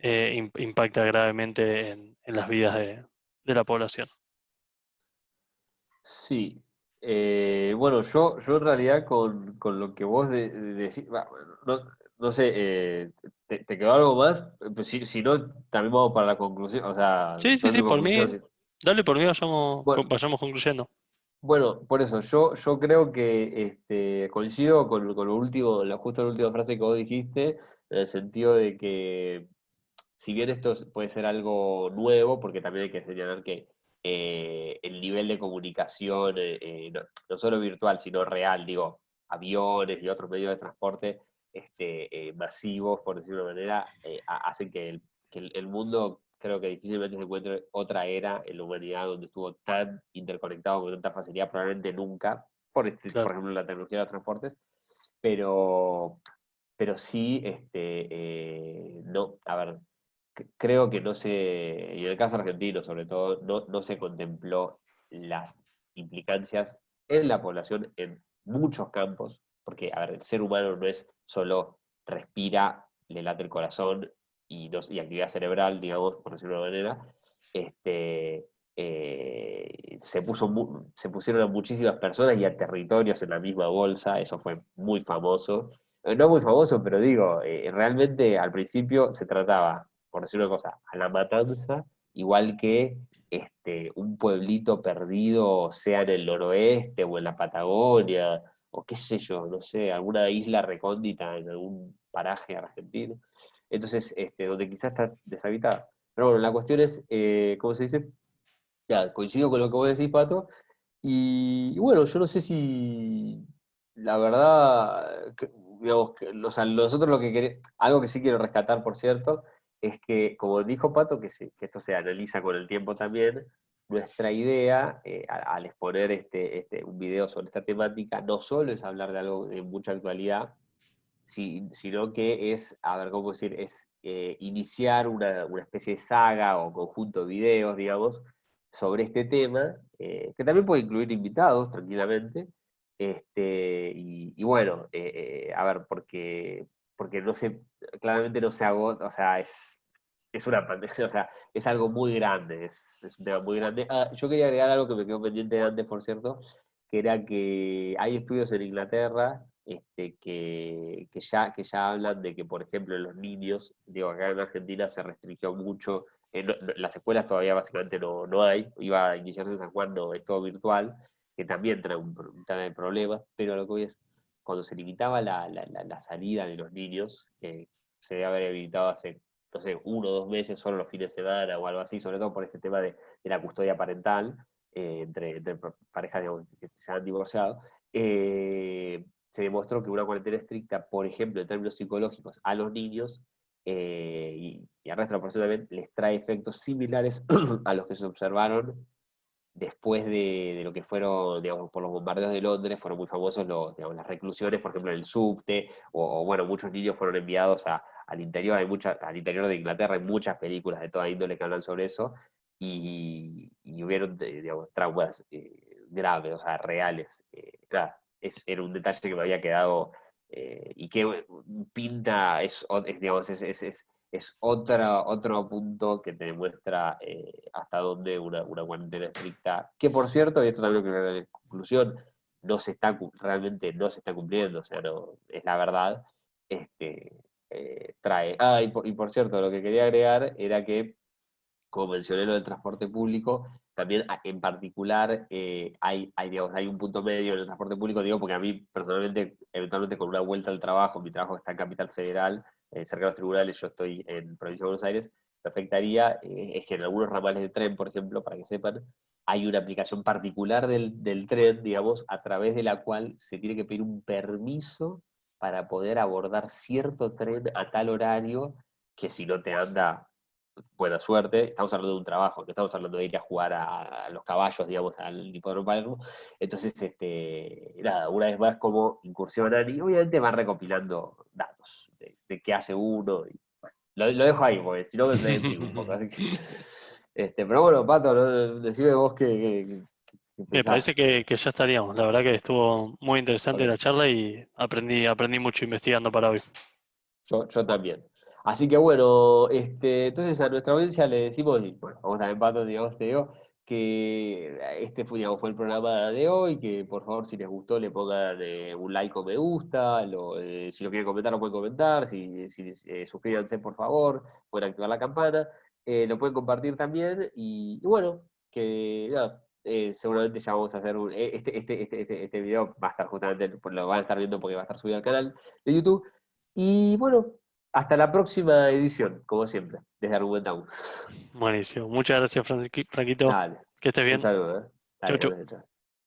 impacta gravemente en las vidas de la población. Sí. Bueno, yo en realidad con lo que vos decís, bueno, no sé, ¿te quedó algo más? Pues si no, también vamos para la conclusión, o sea, Sí, sí, dar sí, mi por mí, conclusión. Sí. dale, por mí Bueno, vayamos concluyendo. bueno, por eso, yo creo que coincido con lo último, justo la última frase que vos dijiste, en el sentido de que si bien esto puede ser algo nuevo, porque también hay que señalar que el nivel de comunicación, no solo virtual, sino real, digo, aviones y otros medios de transporte masivos, por decirlo de una manera, hacen que el mundo creo que difícilmente se encuentre otra era en la humanidad donde estuvo tan interconectado con tanta facilidad, probablemente nunca, por Claro. ejemplo, la tecnología de los transportes, pero, pero sí, no, a ver, creo que no se, y en el caso argentino sobre todo, no se contempló las implicancias en la población en muchos campos, porque, a ver, el ser humano no es solo respira, le late el corazón y actividad cerebral, digamos, por decirlo de una manera, se pusieron a muchísimas personas y a territorios en la misma bolsa, eso fue muy famoso. No muy famoso, pero digo, realmente al principio se trataba, por decir una cosa, a la matanza, igual que un pueblito perdido, sea en el noroeste o en la Patagonia, o qué sé yo, no sé, alguna isla recóndita en algún paraje argentino. Entonces, donde quizás está deshabitada. Pero bueno, la cuestión es, ¿cómo se dice? Ya, coincido con lo que vos decís, Pato. Y bueno, yo no sé si la verdad, digamos, o sea, nosotros lo que queremos, algo que sí quiero rescatar, por cierto, es que, como dijo Pato, que esto se analiza con el tiempo también, nuestra idea al exponer un video sobre esta temática, no solo es hablar de algo de mucha actualidad, sino que es, a ver, ¿cómo decir? Es iniciar una especie de saga o conjunto de videos, digamos, sobre este tema, que también puede incluir invitados tranquilamente. Y bueno, a ver, porque no sé, claramente no se agota, o sea, es una pandemia, o sea, es algo muy grande, es un tema muy grande. Ah, yo quería agregar algo que me quedó pendiente de antes, por cierto, que era que hay estudios en Inglaterra que ya hablan de que, por ejemplo, en los niños, digo, acá en Argentina se restringió mucho, las escuelas todavía básicamente no hay, iba a iniciarse en San Juan, no, es todo virtual, que también trae problemas, pero lo que voy es, cuando se limitaba la salida de los niños, que se debe haber evitado hace, no sé, 1 o 2 meses, solo los fines de semana o algo así, sobre todo por este tema de la custodia parental, entre parejas, digamos, que se han divorciado, se demostró que una cuarentena estricta, por ejemplo, en términos psicológicos, a los niños y al resto de la población también les trae efectos similares a los que se observaron después de lo que fueron, digamos, por los bombardeos de Londres, fueron muy famosos digamos, las reclusiones, por ejemplo, en el subte, bueno, muchos niños fueron enviados al interior, al interior de Inglaterra, hay muchas películas de toda índole que hablan sobre eso, y hubieron, digamos, traumas graves, o sea, reales. Claro, era un detalle que me había quedado y que pinta, digamos, es otro punto que te demuestra hasta dónde una cuarentena estricta, que por cierto, y esto también creo que en conclusión, realmente no se está cumpliendo, o sea, no, es la verdad, trae. Y por cierto, lo que quería agregar era que, como mencioné lo del transporte público, también en particular digamos, hay un punto medio en el transporte público, digo, porque a mí personalmente, eventualmente con una vuelta al trabajo, mi trabajo está en Capital Federal, cerca de los tribunales, yo estoy en Provincia de Buenos Aires, me afectaría, es que en algunos ramales de tren, por ejemplo, para que sepan, hay una aplicación particular del tren, digamos, a través de la cual se tiene que pedir un permiso para poder abordar cierto tren a tal horario que si no te anda buena suerte. Estamos hablando de un trabajo, no estamos hablando de ir a jugar a los caballos, digamos, al hipódromo Palermo. Entonces, nada, una vez más como incursionan y obviamente van recopilando datos de qué hace uno. Bueno, lo dejo ahí, porque si no me intrigo un poco. Así que, pero bueno, Pato, ¿no? Decime vos qué Me pensás. parece que ya estaríamos. La verdad que estuvo muy interesante la Ok. charla y aprendí mucho investigando para hoy. Yo también. Así que bueno, entonces a nuestra audiencia le decimos, y bueno, vamos también, Pato, digamos, te digo, que este fue, digamos, fue el programa de hoy, que por favor, si les gustó, le pongan un like o me gusta, si lo quieren comentar, lo pueden comentar, si suscríbanse, por favor, pueden activar la campana, lo pueden compartir también, y bueno, que nada, seguramente ya vamos a hacer este video, va a estar justamente, lo van a estar viendo porque va a estar subido al canal de YouTube. Y bueno, hasta la próxima edición, como siempre, desde Argumentamos. Buenísimo. Muchas gracias, Franquito. Dale, Que estés un bien. saludo, ¿eh? Chau, Dale, chau. gracias, chao.